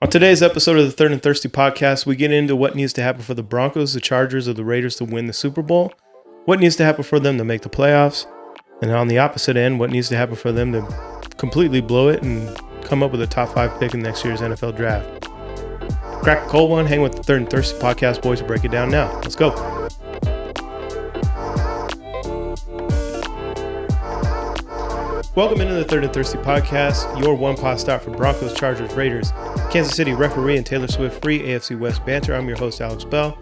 On today's episode of the Third and Thirsty podcast, we get into what needs to happen for the Broncos, the Chargers, or the Raiders to win the Super Bowl, what needs to happen for them to make the playoffs, and on the opposite end, what needs to happen for them to completely blow it and come up with a top 5 pick in next year's NFL draft. Crack a cold one, hang with the Third and Thirsty podcast boys to break it down now. Let's go. Welcome into the Third and Thirsty podcast, your one-pot stop for Broncos, Chargers, Raiders, Kansas City referee, and Taylor Swift free AFC West banter. I'm your host, Alex Bell,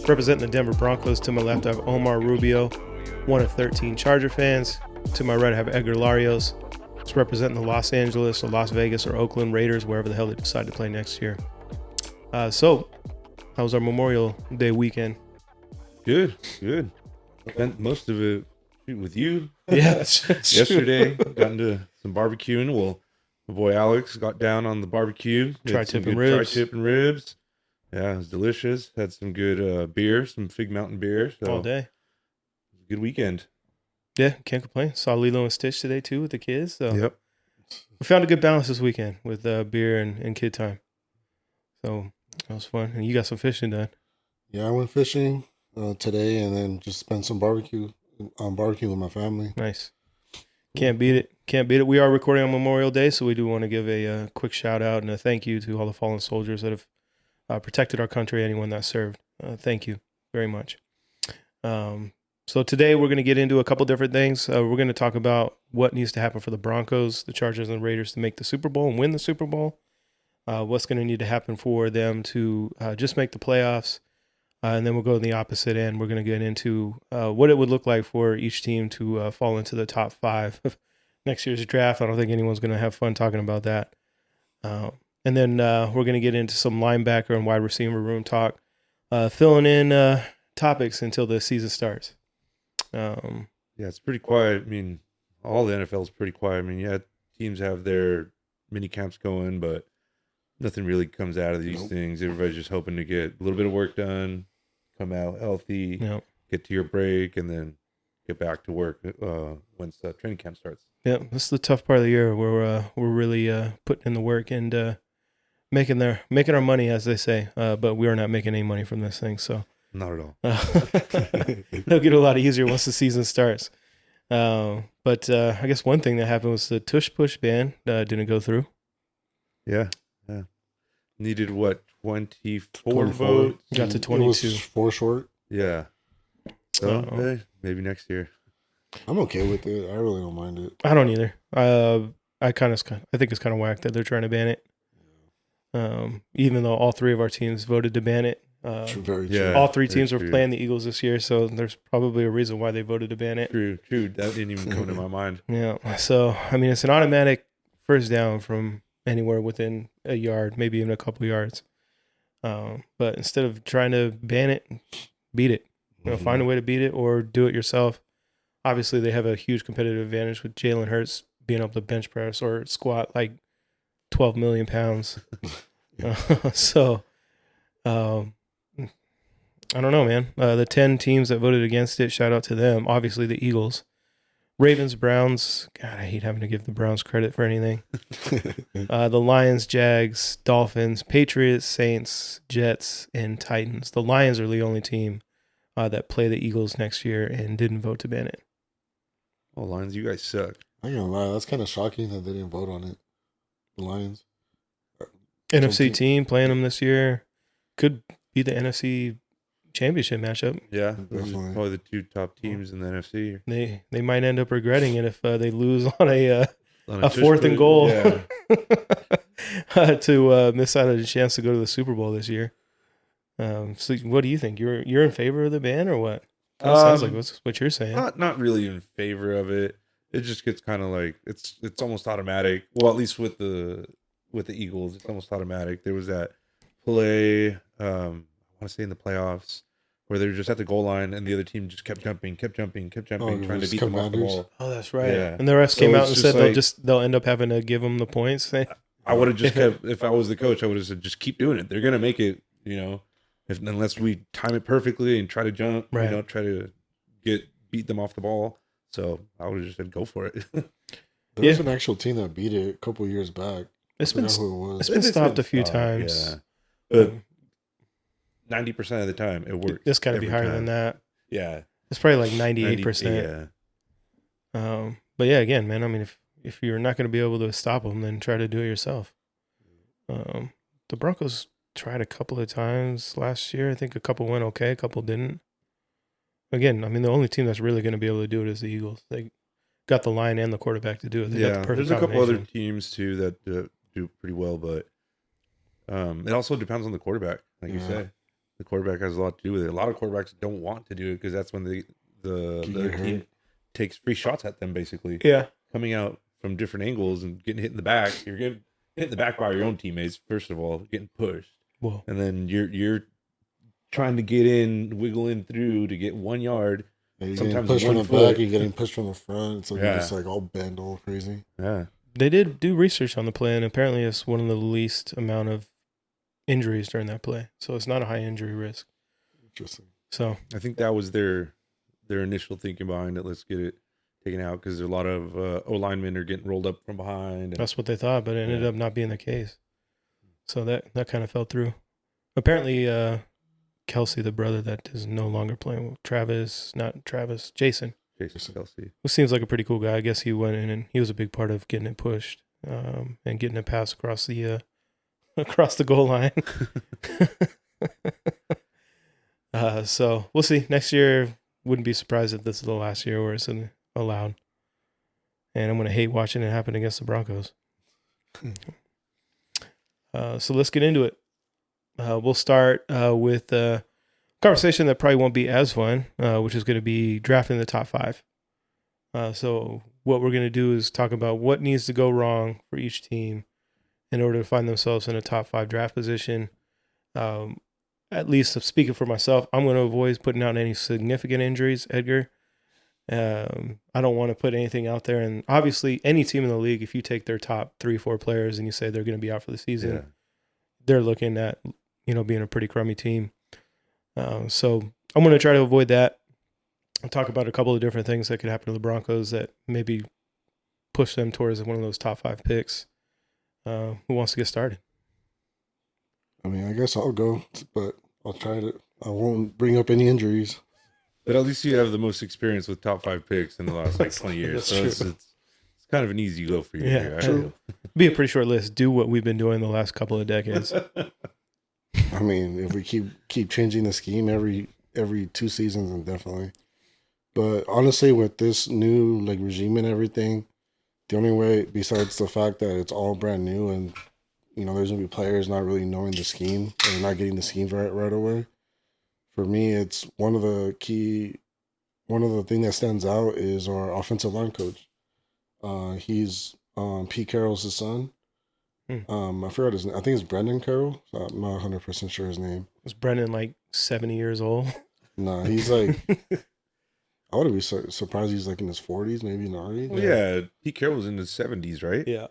representing the Denver Broncos. To my left, I have Omar Rubio, one of 13 Charger fans. To my right, I have Edgar Larios, who's representing the Los Angeles or Las Vegas or Oakland Raiders, wherever the hell they decide to play next year. So, how was our Memorial Day weekend? Good. Spent most of it with you. Yeah, Yesterday, got into some barbecuing. Well, my boy Alex got down on the barbecue. Tri-tip and ribs. Yeah, it was delicious. Had some good beer, some Fig Mountain beer. So all day. Good weekend. Yeah, can't complain. Saw Lilo and Stitch today too with the kids. So Yep. We found a good balance this weekend with beer and kid time. So that was fun. And you got some fishing done. Yeah, I went fishing today and then just spent some barbecue with my family. Nice. Can't beat it. We are recording on Memorial Day, so we do want to give a quick shout out and a thank you to all the fallen soldiers that have protected our country, anyone that served. Thank you very much. So today we're going to get into a couple different things. We're going to talk about what needs to happen for the Broncos, the Chargers, and the Raiders to make the Super Bowl and win the Super Bowl. What's going to need to happen for them to just make the playoffs. And then we'll go to the opposite end. We're going to get into what it would look like for each team to fall into the top 5 of next year's draft. I don't think anyone's going to have fun talking about that. And then we're going to get into some linebacker and wide receiver room talk, filling in topics until the season starts. Yeah, it's pretty quiet. I mean, all the NFL is pretty quiet. I mean, yeah, teams have their mini camps going, but nothing really comes out of these things. Everybody's just hoping to get a little bit of work done, come out healthy, get to your break, and then get back to work once training camp starts. Yeah, this is the tough part of the year where we're really putting in the work and making our money, as they say. But we are not making any money from this thing, so not at all. It'll get a lot easier once the season starts. But I guess one thing that happened was the Tush Push ban didn't go through. Yeah. Needed what, 24 votes? Got to 22. It was 4 short. Yeah. So hey, maybe next year. I'm okay with it. I really don't mind it. I don't either. I think it's kind of whack that they're trying to ban it. Even though all 3 of our teams voted to ban it. Very true. All 3 teams were playing the Eagles this year, so there's probably a reason why they voted to ban it. True. That didn't even come to my mind. Yeah. So, I mean, it's an automatic first down from anywhere within a yard, maybe even a couple yards. But instead of trying to ban it, beat it. Find a way to beat it or do it yourself. Obviously, they have a huge competitive advantage with Jalen Hurts being able to bench press or squat like 12 million pounds. So, I don't know, man. The 10 teams that voted against it, shout out to them. Obviously, the Eagles. Ravens, Browns. God, I hate having to give the Browns credit for anything. The Lions, Jags, Dolphins, Patriots, Saints, Jets, and Titans. The Lions are the only team that play the Eagles next year and didn't vote to ban it. Oh, Lions, you guys suck. I ain't gonna lie. That's kind of shocking that they didn't vote on it. The Lions. NFC team playing them this year could be the NFC championship matchup. Yeah, definitely. Probably the 2 top teams in the NFC. They might end up regretting it if they lose on a 4th and goal to miss out on a chance to go to the Super Bowl this year. So what do you think? You're in favor of the ban or what? Sounds like what you're saying. Not really in favor of it. It just gets kind of like it's almost automatic. Well, at least with the Eagles, it's almost automatic. There was that play. I want to say in the playoffs where they were just at the goal line and the other team just kept jumping, trying to beat them off the ball. Oh, that's right. Yeah. And the refs came out and said they'll end up having to give them the points. I would have just kept, if I was the coach, I would have said, just keep doing it. They're going to make it, unless we time it perfectly and try to jump, right. Try to beat them off the ball. So I would have just said, go for it. There was an actual team that beat it a couple years back. It's I been forgot who it it's was. been stopped a few times. Yeah. But 90% of the time, it works. It's got to be every higher time. than that. Yeah. It's probably like 98%. Yeah. But yeah, again, man, I mean, if you're not going to be able to stop them, then try to do it yourself. The Broncos tried a couple of times last year. I think a couple went okay, a couple didn't. Again, I mean, the only team that's really going to be able to do it is the Eagles. They got the line and the quarterback to do it. They got the perfect there's a couple other combination. teams too that do pretty well, but it also depends on the quarterback. Like you say, the quarterback has a lot to do with it. A lot of quarterbacks don't want to do it because that's when the other team takes free shots at them, basically. Yeah. Coming out from different angles and getting hit in the back. You're getting hit in the back by your own teammates, first of all, getting pushed. Whoa. And then you're trying to get in, wiggle in through to get 1 yard. You're Sometimes getting pushed from the 1 foot. back, you're getting pushed from the front. So you're just like all bent, all crazy. Yeah. They did do research on the play, and apparently it's one of the least amount of injuries during that play. So it's not a high injury risk. Interesting. So I think that was their initial thinking behind it. Let's get it taken out because a lot of O-linemen are getting rolled up from behind. And, that's what they thought, but it ended up not being the case. So that kind of fell through. Apparently, Kelsey, the brother that is no longer playing with Jason Kelsey. Who seems like a pretty cool guy. I guess he went in and he was a big part of getting it pushed and getting it passed across the goal line. So we'll see. Next year, wouldn't be surprised if this is the last year where it's allowed. And I'm going to hate watching it happen against the Broncos. So let's get into it. We'll start with a conversation that probably won't be as fun, which is going to be drafting the top 5. So what we're going to do is talk about what needs to go wrong for each team in order to find themselves in a top 5 draft position. At least speaking for myself, I'm going to avoid putting out any significant injuries, Edgar. I don't want to put anything out there. And obviously, any team in the league, if you take their top 3-4 players and you say they're going to be out for the season, they're looking at being a pretty crummy team. So I'm going to try to avoid that. I'll talk about a couple of different things that could happen to the Broncos that maybe push them towards one of those top 5 picks. Who wants to get started? I mean, I guess I'll go, but I'll try to. I won't bring up any injuries. But at least you have the most experience with top 5 picks in the last 20 years. So it's kind of an easy go for you. Yeah, here, true. Be a pretty short list. Do what we've been doing the last couple of decades. I mean, if we keep changing the scheme every 2 seasons, then definitely. But honestly, with this new regime and everything, the only way, besides the fact that it's all brand new and there's gonna be players not really knowing the scheme and not getting the scheme right away. For me, it's one of the thing that stands out is our offensive line coach. He's Pete Carroll's son. I forgot his name. I think it's Brendan Carroll. So I'm not 100% sure his name. Was Brendan like 70 years old? No, he's like, I wouldn't be surprised he's like in his 40s, maybe 90s. Well, yeah, Pete Carroll was in his 70s, right? Yeah.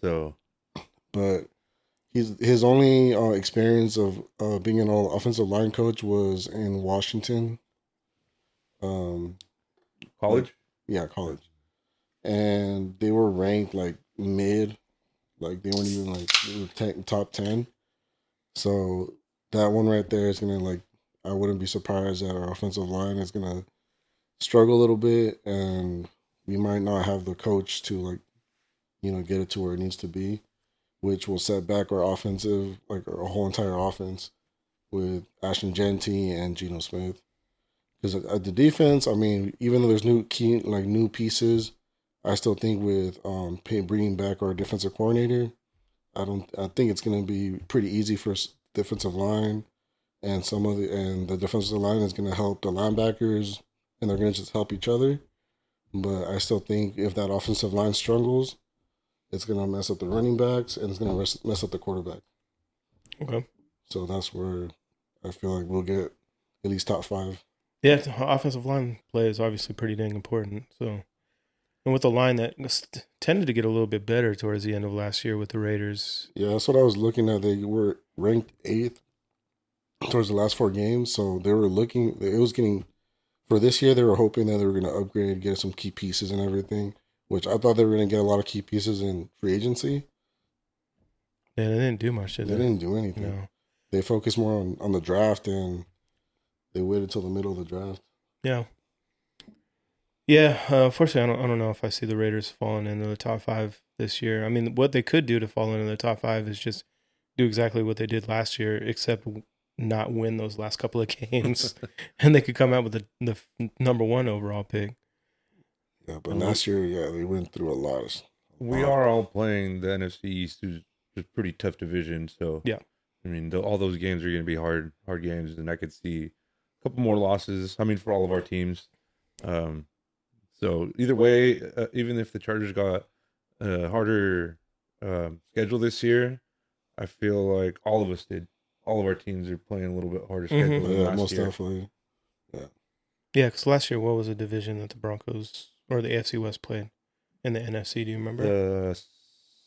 So, but his only experience of being an offensive line coach was in Washington. College? Yeah, college. And they were ranked like mid, like they weren't even like top 10. So that one right there is gonna I wouldn't be surprised that our offensive line is gonna struggle a little bit, and we might not have the coach to get it to where it needs to be, which will set back our offensive, our whole entire offense with Ashton Genty and Geno Smith. Because at the defense, I mean, even though there's new pieces, I still think with bringing back our defensive coordinator, I think it's going to be pretty easy for defensive line, and the defensive line is going to help the linebackers, and they're going to just help each other. But I still think if that offensive line struggles, it's going to mess up the running backs, and it's going to mess up the quarterback. Okay. So that's where I feel like we'll get at least top 5. Yeah, offensive line play is obviously pretty dang important. So, and with the line that tended to get a little bit better towards the end of last year with the Raiders. Yeah, that's what I was looking at. They were ranked 8th towards the last 4 games. So they were for this year, they were hoping that they were going to upgrade, get some key pieces and everything, which I thought they were going to get a lot of key pieces in free agency. Yeah, they didn't do much, did They they? didn't do anything. No. They focused more on the draft, and they waited till the middle of the draft. Yeah. Yeah, unfortunately, I don't know if I see the Raiders falling into the top 5 this year. I mean, what they could do to fall into the top 5 is just do exactly what they did last year, except not win those last couple of games, and they could come out with the number 1 overall pick. Yeah, but last year, they went through a lot. We are all playing the NFC East, which is a pretty tough division. So Yeah. I mean, all those games are going to be hard games, and I could see a couple more losses. I mean, for all of our teams. So either way, even if the Chargers got a harder schedule this year, I feel like all of us did. All of our teams are playing a little bit harder schedule than last most year. definitely. Yeah, because last year, what was the division that the Broncos or the AFC West played in the NFC? Do you remember? The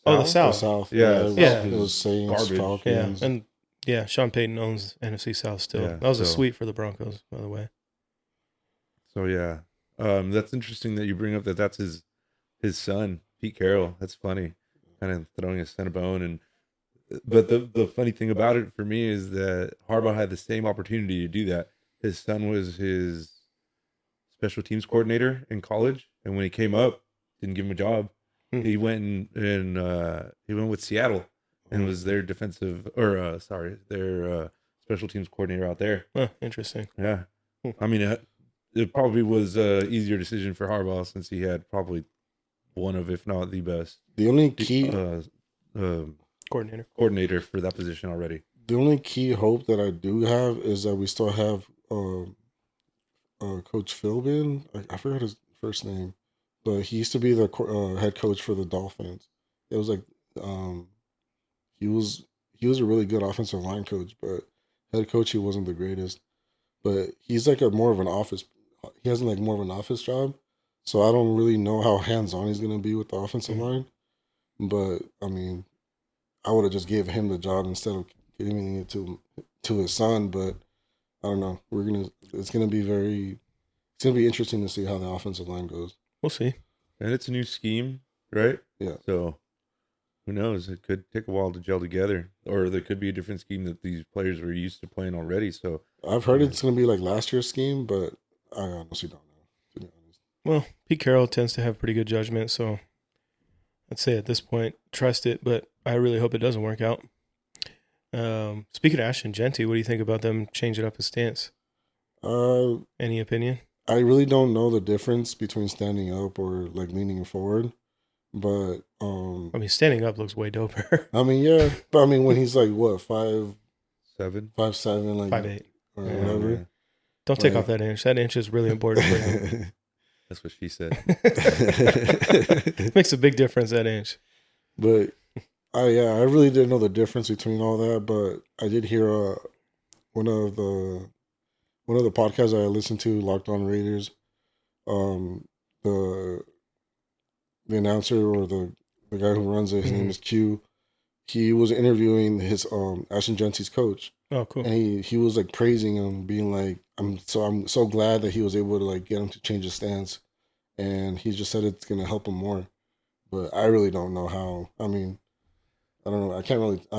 The South? South. Yeah. It was Saints, garbage. Falcons. Yeah, and yeah, Sean Payton owns NFC South still. Yeah, that was a so- sweep for the Broncos, by the way. So yeah, that's interesting that you bring up that's his son, Pete Carroll. That's funny, kind of throwing his son a bone. But the funny thing about it for me is that Harbaugh had the same opportunity to do that. His son was his special teams coordinator in college, and when he came up, didn't give him a job. He went and he went with Seattle and was their their special teams coordinator out there. Huh, interesting. Yeah, I mean it probably was a easier decision for Harbaugh since he had probably one of, if not the best, The only key Coordinator. for that position already. The only key hope that I do have is that we still have Coach Philbin. I forgot his first name, but he used to be the head coach for the Dolphins. It was like he was a really good offensive line coach, but head coach he wasn't the greatest. But he's like more of an office. He has like more of an office job, so I don't really know how hands on he's gonna be with the offensive line. But I mean, I would have just gave him the job instead of giving it to his son. But I don't know. It's gonna be interesting to see how the offensive line goes. We'll see. And it's a new scheme, right? Yeah. So who knows? It could take a while to gel together, or there could be a different scheme that these players were used to playing already. So I've heard it's gonna be like last year's scheme, but I honestly don't know, to be honest. Well, Pete Carroll tends to have pretty good judgment, so I'd say at this point, trust it, but I really hope it doesn't work out. Speaking of Ashton Genty, what do you think about them changing up his stance? Any opinion? I really don't know the difference between standing up or like leaning forward, but I mean, standing up looks way doper. I mean, yeah, but I mean when he's like what 5'7", 7, like 5'8". or Yeah, whatever. yeah. Don't take Right. off that inch. That inch is really important for him. That's what she said. Makes a big difference, that inch. But I really didn't know the difference between all that, but I did hear one of the podcasts I listened to, Locked On Raiders. The announcer or the guy who runs it, his name is Q. He was interviewing his Ashton Genty's coach, Oh, cool. and he was like praising him, being like, I'm so glad that he was able to like get him to change his stance, and he just said it's gonna help him more. But I really don't know how. I mean, I don't know. I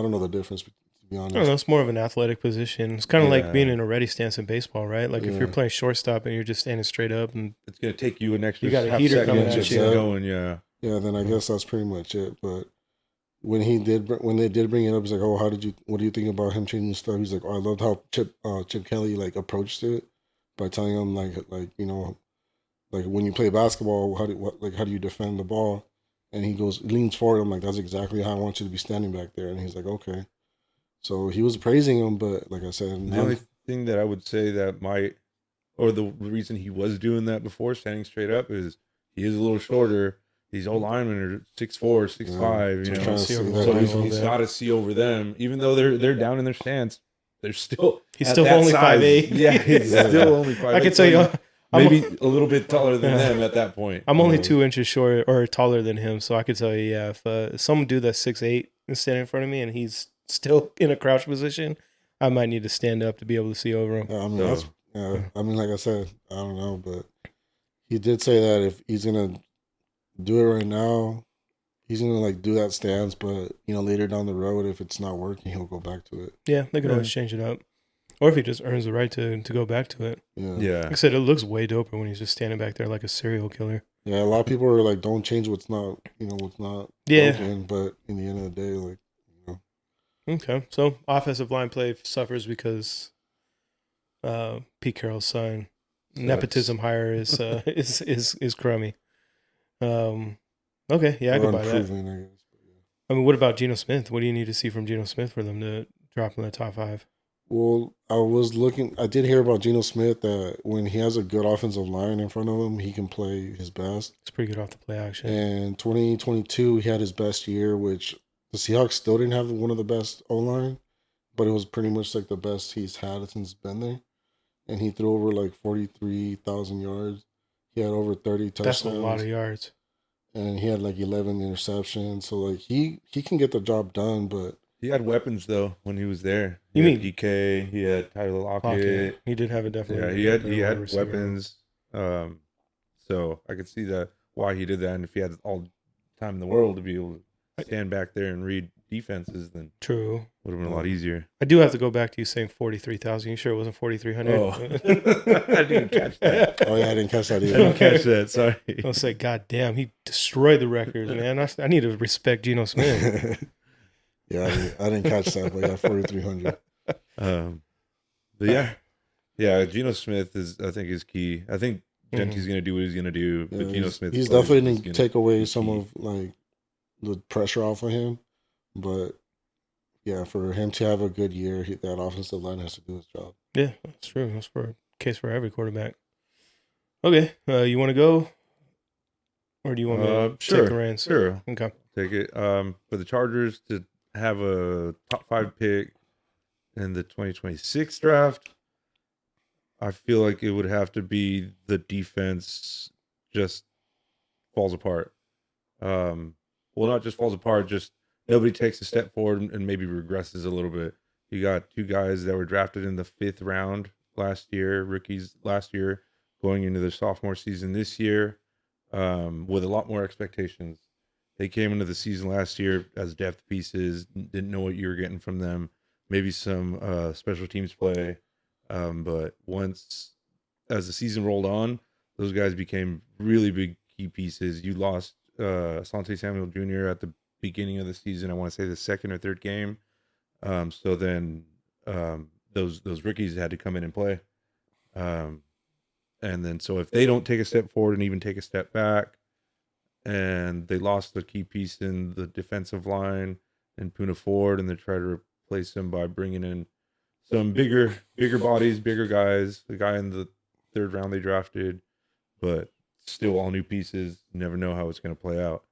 don't know the difference, to be honest. I don't know. It's more of an athletic position. It's kind of like Yeah. being in a ready stance in baseball, right? Like if Yeah. you're playing shortstop and you're just standing straight up, and It's gonna take you an extra You got a half heater second coming to at get you. going. Yeah. Yeah, then I guess that's pretty much it. But when they did bring it up, he's like, "Oh, what do you think about him changing stuff?" He's like, "Oh, I loved how Chip Kelly like approached it by telling him like you know, like when you play basketball, how do you defend the ball?" And he leans forward. I'm like, "That's exactly how I want you to be standing back there." And he's like, "Okay." So he was praising him, but like I said, The only thing that I would say that the reason he was doing that before, standing straight up, is he is a little shorter. These old linemen are 6'4", 6'5", you So know. trying to see see over that So line a he's little bit. got to see over them, even though they're down in their stance. They're still He's at still that only size. 5'8". Yeah, he's still only 5'8". I can tell you, maybe a little bit taller than Yeah. them at that point. I'm only Uh, 2 inches short or taller than him, so I could tell you, yeah, if someone do that 6'8" and stand in front of me and he's still in a crouch position, I might need to stand up to be able to see over him. I mean, So- I mean, like I said, I don't know, but he did say that if he's gonna do it right now, he's gonna like do that stance, but later down the road, if it's not working, he'll go back to it. Yeah, they can always change it up. Or if he just earns the right to go back to it. Yeah. Like I said, it looks way doper when he's just standing back there like a serial killer. Yeah, a lot of people are like, don't change what's not Yeah. broken, but in the end of the day, like, Okay, so offensive line play suffers because Pete Carroll's son nepotism hire is crummy. Okay, yeah, I can buy that. I guess. I mean, what about Geno Smith? What do you need to see from Geno Smith for them to drop in the top 5? Well, I did hear about Geno Smith that when he has a good offensive line in front of him, he can play his best. It's pretty good off the play action. And 2022, he had his best year, which the Seahawks still didn't have one of the best O-line, but it was pretty much like the best he's had since he's been there. And he threw over like 43,000 yards. He had over 30 touchdowns. That's a lot of yards. And he had like 11 interceptions. So like he can get the job done, but he had weapons though when he was there. You mean DK? He had Tyler Lockett. He did have a definitely. Yeah, he had weapons. So I could see that why he did that, and if he had all the time in the world to be able to stand back there and read defenses, then true would have been a lot easier. I do have to go back to you saying 43,000. You sure it wasn't 4,300? Oh, I didn't catch that. Oh yeah, I didn't catch that either. I didn't catch that. Sorry. I'll say, God damn, he destroyed the records, man. I need to respect Geno Smith. Yeah, I didn't catch that, but yeah, 4,300. But yeah, Geno Smith I think is key. I think Genty's gonna do what he's gonna do, but Geno Smith, he's definitely gonna take away some of like the pressure off of him. But yeah, for him to have a good year, that offensive line has to do his job. Yeah, that's true. That's for a case for every quarterback. Okay, you want to go, or do you want me to take the reins? Sure. Okay. Take it. For the Chargers to have a top 5 pick in the 2026 draft, I feel like it would have to be the defense just falls apart. Well, not just falls apart, just nobody takes a step forward and maybe regresses a little bit. You got 2 guys that were drafted in the 5th round last year, rookies last year, going into their sophomore season this year, with a lot more expectations. They came into the season last year as depth pieces, didn't know what you were getting from them, maybe some special teams play. But once, as the season rolled on, those guys became really big key pieces. You lost Asante Samuel Jr. at the beginning of the season. I want to say the 2nd or 3rd game. So then those rookies had to come in and play. And then so if they don't take a step forward and even take a step back, and they lost the key piece in the defensive line and Puna Ford, and they try to replace him by bringing in some bigger bodies, bigger guys. The guy in the 3rd round they drafted, but still all new pieces. You never know how it's going to play out.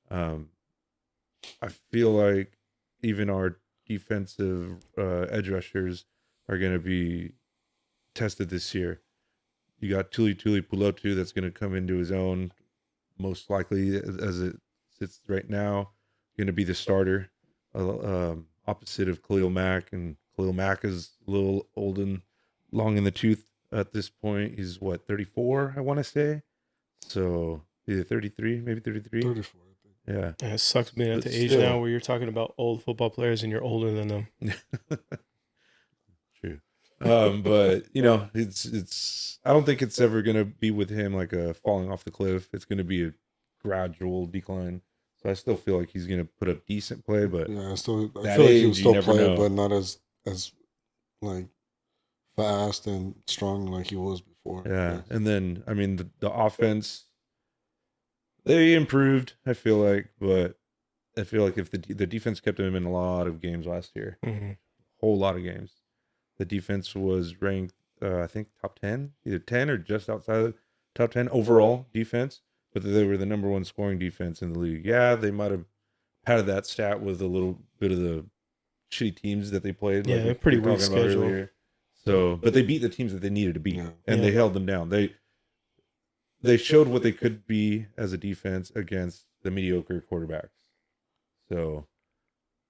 I feel like even our defensive edge rushers are going to be tested this year. You got Tuli Pulotu that's going to come into his own, most likely as it sits right now, going to be the starter, opposite of Khalil Mack. And Khalil Mack is a little old and long in the tooth at this point. He's 34, I want to say. So either 33, maybe 33. 34. Yeah, it sucks being at the age now where you're talking about old football players and you're older than them. True. But it's I don't think it's ever gonna be with him like a falling off the cliff. It's gonna be a gradual decline. So I still feel like he's gonna put up decent play, but yeah, I feel like he'll still play, but not as like fast and strong like he was before. Yeah, and then I mean the offense, they improved, I feel like, but I feel like if the defense kept him in a lot of games last year, whole lot of games. The defense was ranked, I think, top 10, either 10 or just outside of top 10 overall defense, but they were the number 1 scoring defense in the league. Yeah, they might have padded that stat with a little bit of the shitty teams that they played. Yeah, like pretty weak schedule. Earlier. So, but they beat the teams that they needed to beat, and they held them down. They showed what they could be as a defense against the mediocre quarterbacks. So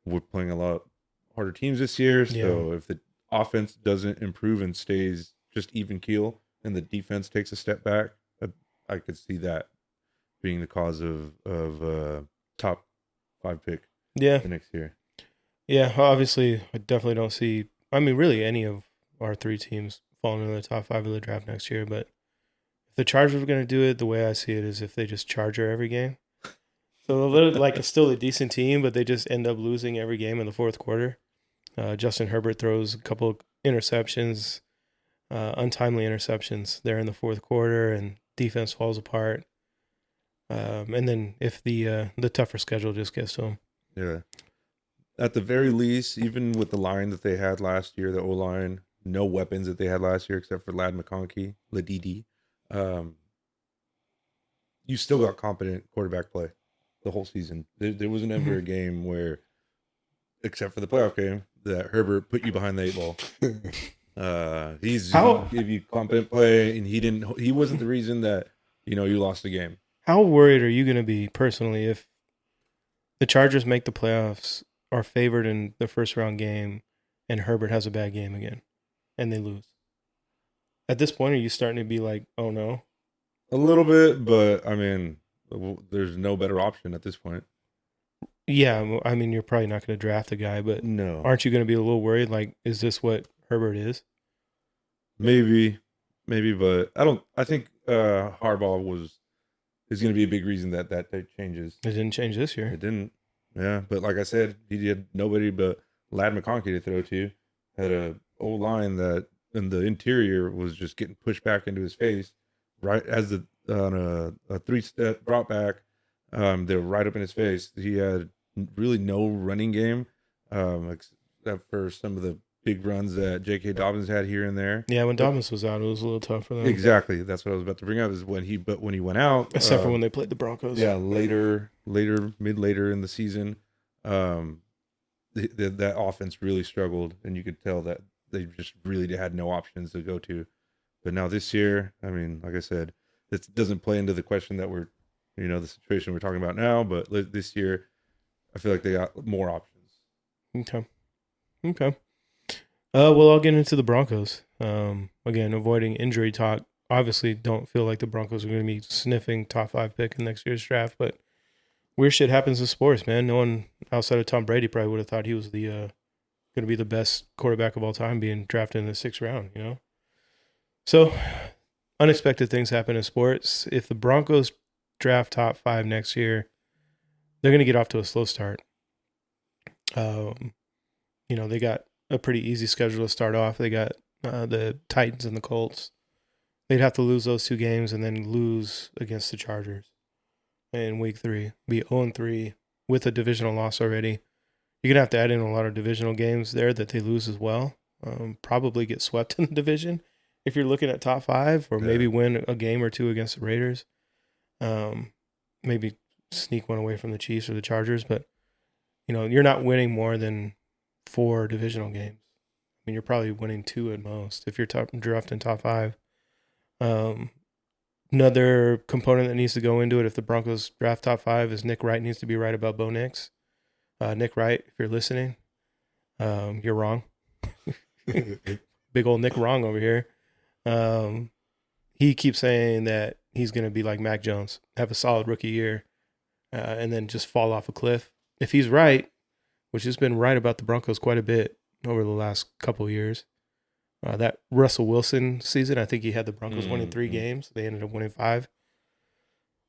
we're playing a lot harder teams this year. So if the offense doesn't improve and stays just even keel, and the defense takes a step back, I could see that being the cause of top 5 pick Yeah. the next year. Yeah. Obviously, I definitely don't see, I mean, really any of our 3 teams falling into the top 5 of the draft next year. But if the Chargers were going to do it, the way I see it is if they just charger every game. So like it's still a decent team, but they just end up losing every game in the fourth quarter. Justin Herbert throws a couple of interceptions, untimely interceptions there in the fourth quarter, and defense falls apart. And then if the tougher schedule just gets to them. Yeah. At the very least, even with the line that they had last year, the O-line, no weapons that they had last year except for Lad McConkey, Ladidi, you still got competent quarterback play the whole season. There wasn't ever a game where, except for the playoff game, that Herbert put you behind the 8 ball. He gave you competent play, and he wasn't the reason that, you lost the game. How worried are you going to be personally if the Chargers make the playoffs, are favored in the first round game, and Herbert has a bad game again, and they lose? At this point, are you starting to be like, oh no? A little bit, but I mean, there's no better option at this point. Yeah, I mean, you're probably not going to draft a guy, but No. aren't you going to be a little worried? Like, is this what Herbert is? Maybe, but I think Harbaugh is going to be a big reason that changes. It didn't change this year. It didn't. Yeah, but like I said, he had nobody but Lad McConkey to throw to. Had a O-line that in the interior was just getting pushed back into his face, right as on a 3-step drop back. They were right up in his face. He had really no running game, except for some of the big runs that J.K. Dobbins had here and there. Yeah, when Dobbins was out, it was a little tough for them. Exactly. That's what I was about to bring up. Is when he went out, except for when they played the Broncos. Yeah, later in the season, that offense really struggled, and you could tell that they just really had no options to go to. But now this year, I mean, like I said, it doesn't play into the question that we're, the situation we're talking about now. But this year, I feel like they got more options. Okay. Well, I'll get into the Broncos. Again, avoiding injury talk. Obviously, don't feel like the Broncos are going to be sniffing top 5 pick in next year's draft, but weird shit happens in sports, man. No one outside of Tom Brady probably would have thought he was the going to be the best quarterback of all time being drafted in the 6th round, So, unexpected things happen in sports. If the Broncos draft top 5 next year, they're going to get off to a slow start. They got a pretty easy schedule to start off. They got the Titans and the Colts. They'd have to lose those 2 games and then lose against the Chargers in week 3. Be 0-3 with a divisional loss already. You're going to have to add in a lot of divisional games there that they lose as well. Probably get swept in the division if you're looking at top 5, or maybe win a game or 2 against the Raiders. Maybe sneak one away from the Chiefs or the Chargers, but you're not winning more than 4 divisional games. I mean, you're probably winning 2 at most if you're drafting top 5. Another component that needs to go into it if the Broncos draft top 5 is Nick Wright needs to be right about Bo Nix. Nick Wright, if you're listening, you're wrong. Big old Nick wrong over here. He keeps saying that he's going to be like Mac Jones, have a solid rookie year, and then just fall off a cliff. If he's right, which has been right about the Broncos quite a bit over the last couple of years. That Russell Wilson season, I think he had the Broncos winning 3 games. They ended up winning 5.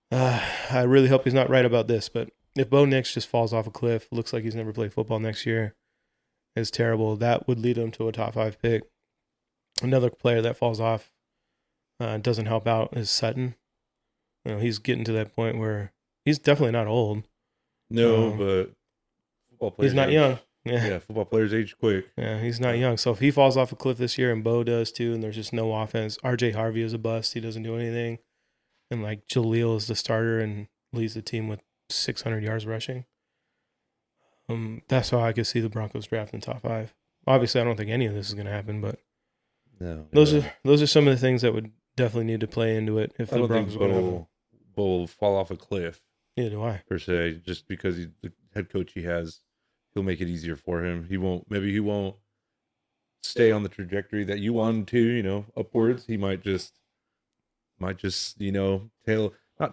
I really hope he's not right about this, but if Bo Nix just falls off a cliff, looks like he's never played football next year, is terrible. That would lead him to a top 5 pick. Another player that falls off, doesn't help out, is Sutton. He's getting to that point where he's definitely not old. No, but football players, he's not young. Yeah, football players age quick. Yeah, he's not young. So if he falls off a cliff this year and Bo does too, and there's just no offense, RJ Harvey is a bust. He doesn't do anything. And like Jaleel is the starter and leads the team with 600 yards rushing. That's how I could see the Broncos drafting top 5. Obviously, I don't think any of this is going to happen, but those are some of the things that would definitely need to play into it. If the Broncos Bo will fall off a cliff. Neither do I. Per se, just because the head coach he has, he'll make it easier for him. He won't stay on the trajectory that you want him to, upwards. He might just not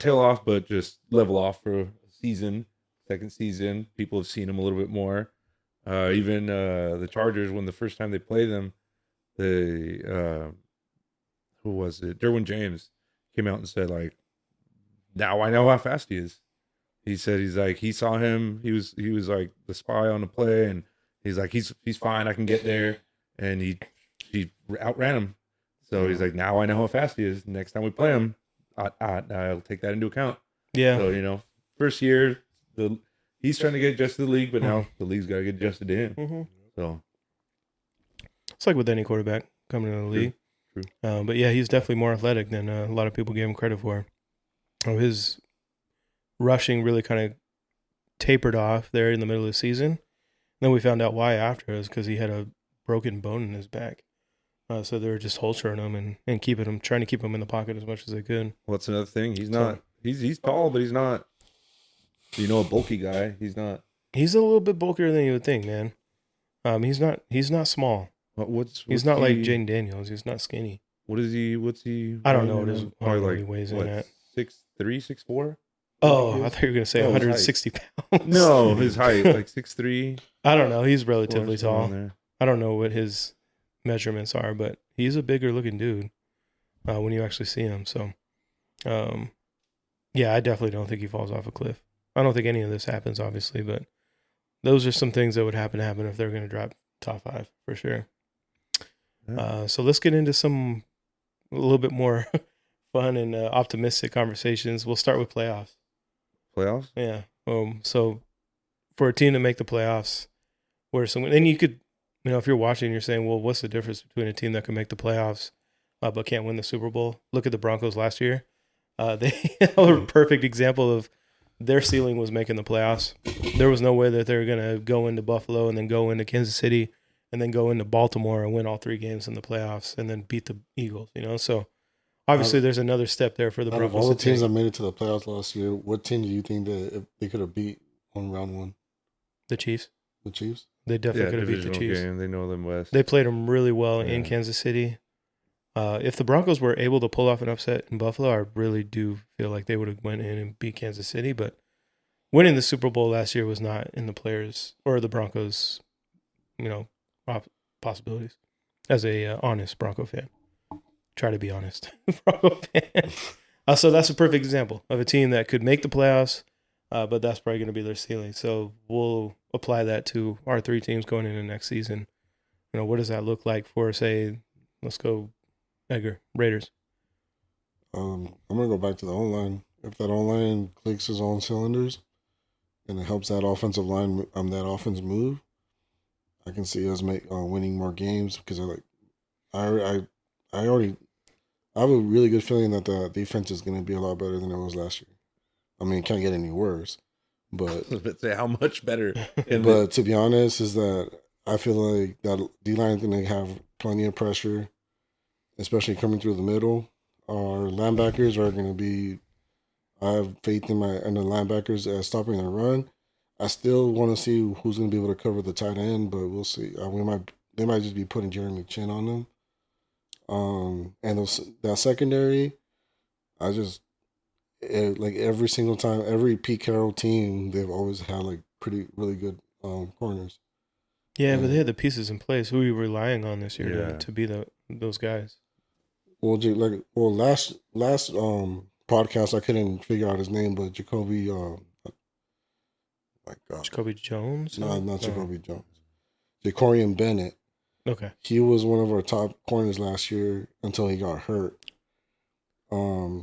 tail off, but just level off for a season second season. People have seen him a little bit more. Even the Chargers, when the first time they played them, they who was it? Derwin James came out and said, like, now I know how fast he is. He said he saw him. He was like the spy on the play, and he's like he's fine. I can get there, and he outran him. So he's like, now I know how fast he is. Next time we play him, I'll take that into account. Yeah. So first year he's trying to get adjusted to the league, but now the league's got to get adjusted to him. Mm-hmm. So it's like with any quarterback coming into the league. True. But yeah, he's definitely more athletic than a lot of people gave him credit for. His rushing really kind of tapered off there in the middle of the season. And then we found out why after. It was because he had a broken bone in his back. So they were just holstering him and keeping him, trying to keep him in the pocket as much as they could. Well, that's another thing. He's not. He's tall, but he's not. A bulky guy. He's not. He's a little bit bulkier than you would think, man. He's not small. He's not like Jaden Daniels. He's not skinny. What is he? What's he? I don't know what his Probably like he weighs in at. 6'3", 6'4"? Oh, I thought you were gonna say 160 pounds. No, his height like 6'3". I don't know. He's relatively tall. I don't know what his measurements are, but he's a bigger looking dude when you actually see him. So, yeah, I definitely don't think he falls off a cliff. I don't think any of this happens, obviously, but those are some things that would happen if they're going to drop top 5 for sure. Yeah. So let's get into a little bit more fun and optimistic conversations. We'll start with playoffs. Playoffs? Yeah. So for a team to make the playoffs, and you could, if you're watching, you're saying, well, what's the difference between a team that can make the playoffs but can't win the Super Bowl? Look at the Broncos last year. They are a perfect example of their ceiling was making the playoffs. There was no way that they were going to go into Buffalo and then go into Kansas City and then go into Baltimore and win all 3 games in the playoffs and then beat the Eagles, So obviously there's another step there for the Broncos. Of all the teams that made it to the playoffs last year, what team do you think that if they could have beat on round 1? The Chiefs. The Chiefs? They definitely could have beat the Chiefs. Game. They know them West. They played them really well in Kansas City. If the Broncos were able to pull off an upset in Buffalo, I really do feel like they would have went in and beat Kansas City. But winning the Super Bowl last year was not in the players or the Broncos, possibilities. As a honest Bronco fan, try to be honest, Bronco fan. So that's a perfect example of a team that could make the playoffs, but that's probably going to be their ceiling. So we'll apply that to our 3 teams going into next season. What does that look like for, say, let's go, Edgar, Raiders? I'm going to go back to the O-line. If that O-line clicks his own cylinders and it helps that offensive line, that offense move, I can see us winning more games because I have a really good feeling that the defense is going to be a lot better than it was last year. I mean, it can't get any worse, but let's say how much better. But to be honest, is that I feel like that D-line is going to have plenty of pressure, especially coming through the middle. Our linebackers are going to be. I have faith in the linebackers as stopping the run. I still want to see who's going to be able to cover the tight end, but we'll see. They might just be putting Jeremy Chin on them. And that secondary, like every single time, every Pete Carroll team, they've always had like really good corners. Yeah, but they had the pieces in place. Who are you relying on this year to be those guys? Well, last podcast I couldn't figure out his name, but Jacoby. My God, Jacoby Jones? No, not Jacoby Jones. Jacorian Bennett. Okay. He was one of our top corners last year until he got hurt.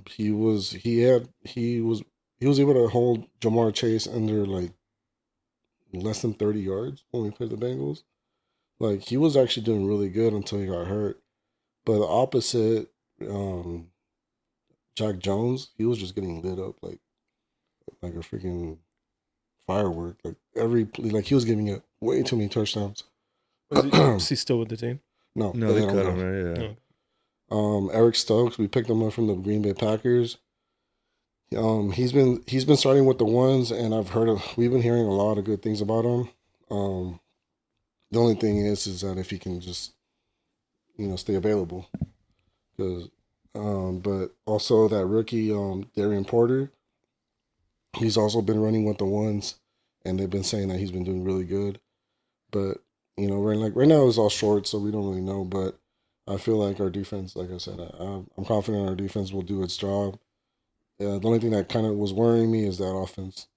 He was able to hold Jamar Chase under like less than 30 yards when we played the Bengals. Like he was actually doing really good until he got hurt. But the opposite, Jack Jones, he was just getting lit up like a freaking firework. Like he was giving it way too many touchdowns. Is he still with the team? No, they cut him. Right? Yeah. No. Eric Stokes, we picked him up from the Green Bay Packers. He's been starting with the ones, and we've been hearing a lot of good things about him. The only thing is that if he can just, stay available, because, but also that rookie Darian Porter, he's also been running with the ones, and they've been saying that he's been doing really good. But right now it's all short, so we don't really know. But I feel like our defense, like I said, I'm confident our defense will do its job. The only thing that kind of was worrying me is that offense,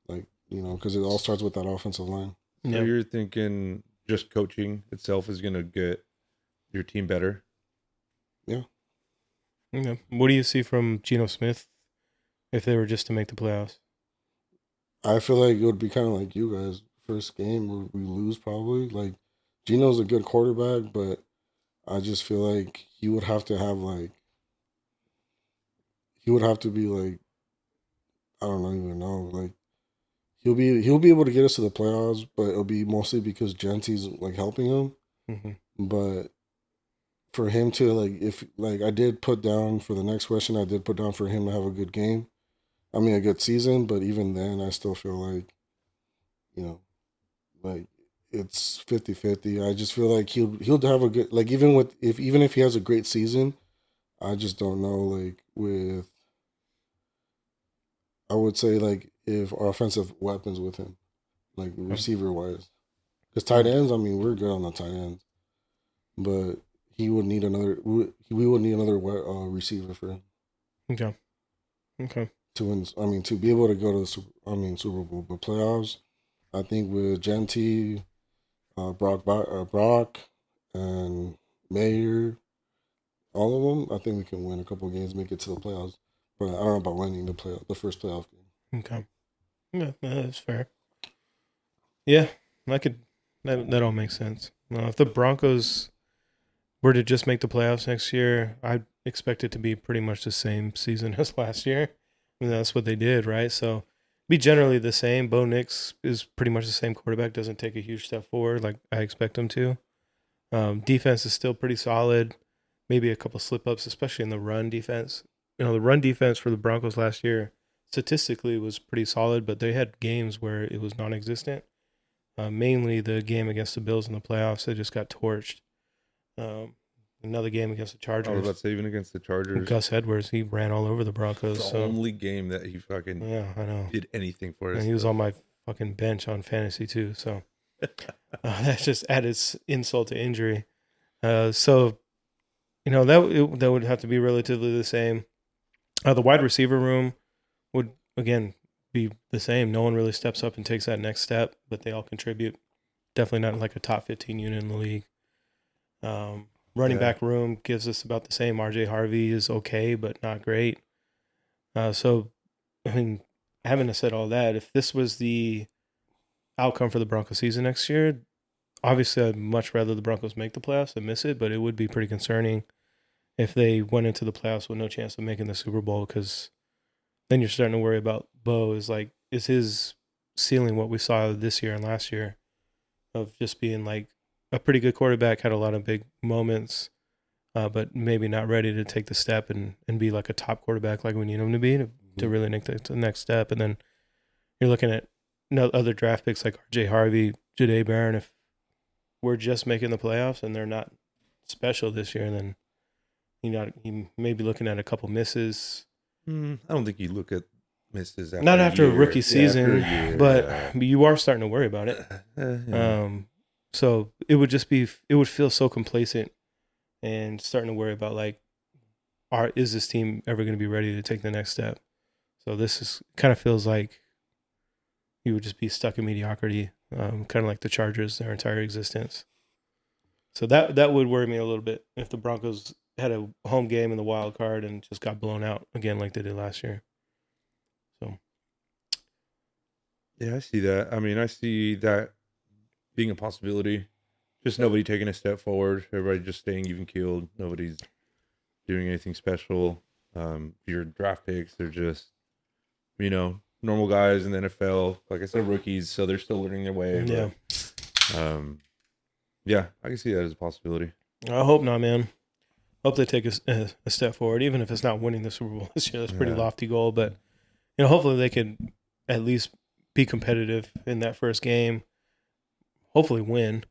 like because it all starts with that offensive line. So you're thinking just coaching itself is going to get your team better? Yeah. Okay. What do you see from Geno Smith if they were just to make the playoffs? I feel like it would be kind of like you guys. First game we lose probably. Like Geno's a good quarterback, but I just feel like he would have to be like I don't even know like he'll be able to get us to the playoffs, but it'll be mostly because Gentry's like helping him. Mm-hmm. But for him to if I did put down for the next question, I did put down for him to have a good game. I mean, a good season, but even then, I still feel like, like it's 50-50. I just feel like he'll have a good even if he has a great season, I just don't know I would say if our offensive weapons with him, like receiver wise, because tight ends, I mean, we're good on the tight ends, but he would need another. We would need another receiver for him. Okay. To win, I mean, to be able to go to the Super Bowl, but playoffs, I think with Genty, Brock, and Mayer, all of them, I think we can win a couple of games, make it to the playoffs. But I don't know about winning the first playoff game. Okay. Yeah, that's fair. Yeah, that all makes sense. If the Broncos were to just make the playoffs next year, I'd expect it to be pretty much the same season as last year. I mean, that's what they did, right? So be generally the same. Bo Nix is pretty much the same quarterback, doesn't take a huge step forward like I expect him to. Defense is still pretty solid. Maybe a couple slip-ups, especially in the run defense. The run defense for the Broncos last year statistically was pretty solid, but they had games where it was non-existent. Mainly the game against the Bills in the playoffs, they just got torched. Another game against the Chargers. I was about to say, even against the Chargers. Gus Edwards, he ran all over the Broncos. The only game that he fucking I know. did anything for us. And he was on my fucking bench on fantasy too. So that just added insult to injury. So that would have to be relatively the same. The wide receiver room would again be the same. No one really steps up and takes that next step, but they all contribute. Definitely not like a top 15 unit in the league. Running back room gives us about the same. RJ Harvey is okay, but not great. So, I mean, having said all that, if this was the outcome for the Broncos season next year, obviously I'd much rather the Broncos make the playoffs than miss it, but it would be pretty concerning if they went into the playoffs with no chance of making the Super Bowl, because then you're starting to worry about Bo. Is his ceiling what we saw this year and last year of just being like a pretty good quarterback, had a lot of big moments, but maybe not ready to take the step and be like a top quarterback like we need him to be to really make the next step. And then you're looking at other draft picks like RJ Harvey, Jahdae Barron. If we're just making the playoffs and they're not special this year, then you may be looking at a couple misses. I don't think you look at misses not after a rookie season, but yeah. you are starting to worry about it. Yeah. So it would feel so complacent and starting to worry about is this team ever going to be ready to take the next step? So this kind of feels like you would just be stuck in mediocrity, kind of like the Chargers their entire existence. So that would worry me a little bit if the Broncos had a home game in the wild card and just got blown out again like they did last year. So yeah, I see that. I mean, I see that being a possibility. Just nobody taking a step forward. Everybody just staying even keeled. Nobody's doing anything special. Your draft picks, they're just, normal guys in the NFL. Like I said, rookies, so they're still learning their way. Yeah. But, yeah, I can see that as a possibility. I hope not, man. Hope they take a step forward, even if it's not winning the Super Bowl this year. That's a pretty lofty goal, but hopefully they could at least be competitive in that first game. Hopefully win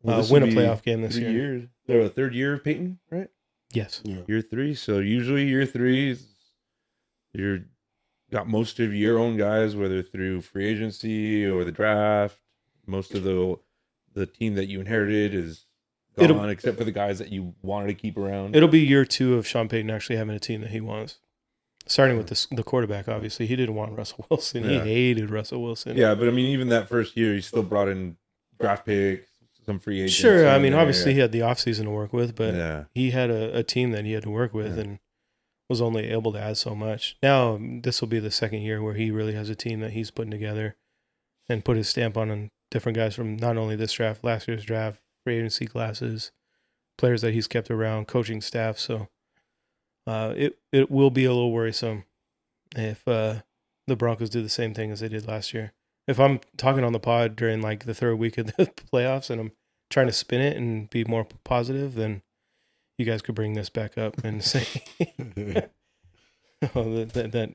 a playoff game this year. They're a third year of Peyton, right? Yes. Yeah. Year 3. So usually year 3 is you're got most of your own guys, whether through free agency or the draft. Most of the team that you inherited is gone, except for the guys that you wanted to keep around. It'll be year 2 of Sean Payton actually having a team that he wants. Starting with the quarterback, obviously. He didn't want Russell Wilson. Yeah. He hated Russell Wilson. Yeah, but I mean, even that first year, he still brought in draft picks, some free agents. Sure, I mean, obviously he had the offseason to work with, but he had a team that he had to work with and was only able to add so much. Now, this will be the second year where he really has a team that he's putting together and put his stamp on different guys from not only this draft, last year's draft, free agency classes, players that he's kept around, coaching staff. So it will be a little worrisome if the Broncos do the same thing as they did last year. If I'm talking on the pod during like the third week of the playoffs and I'm trying to spin it and be more positive, then you guys could bring this back up and say that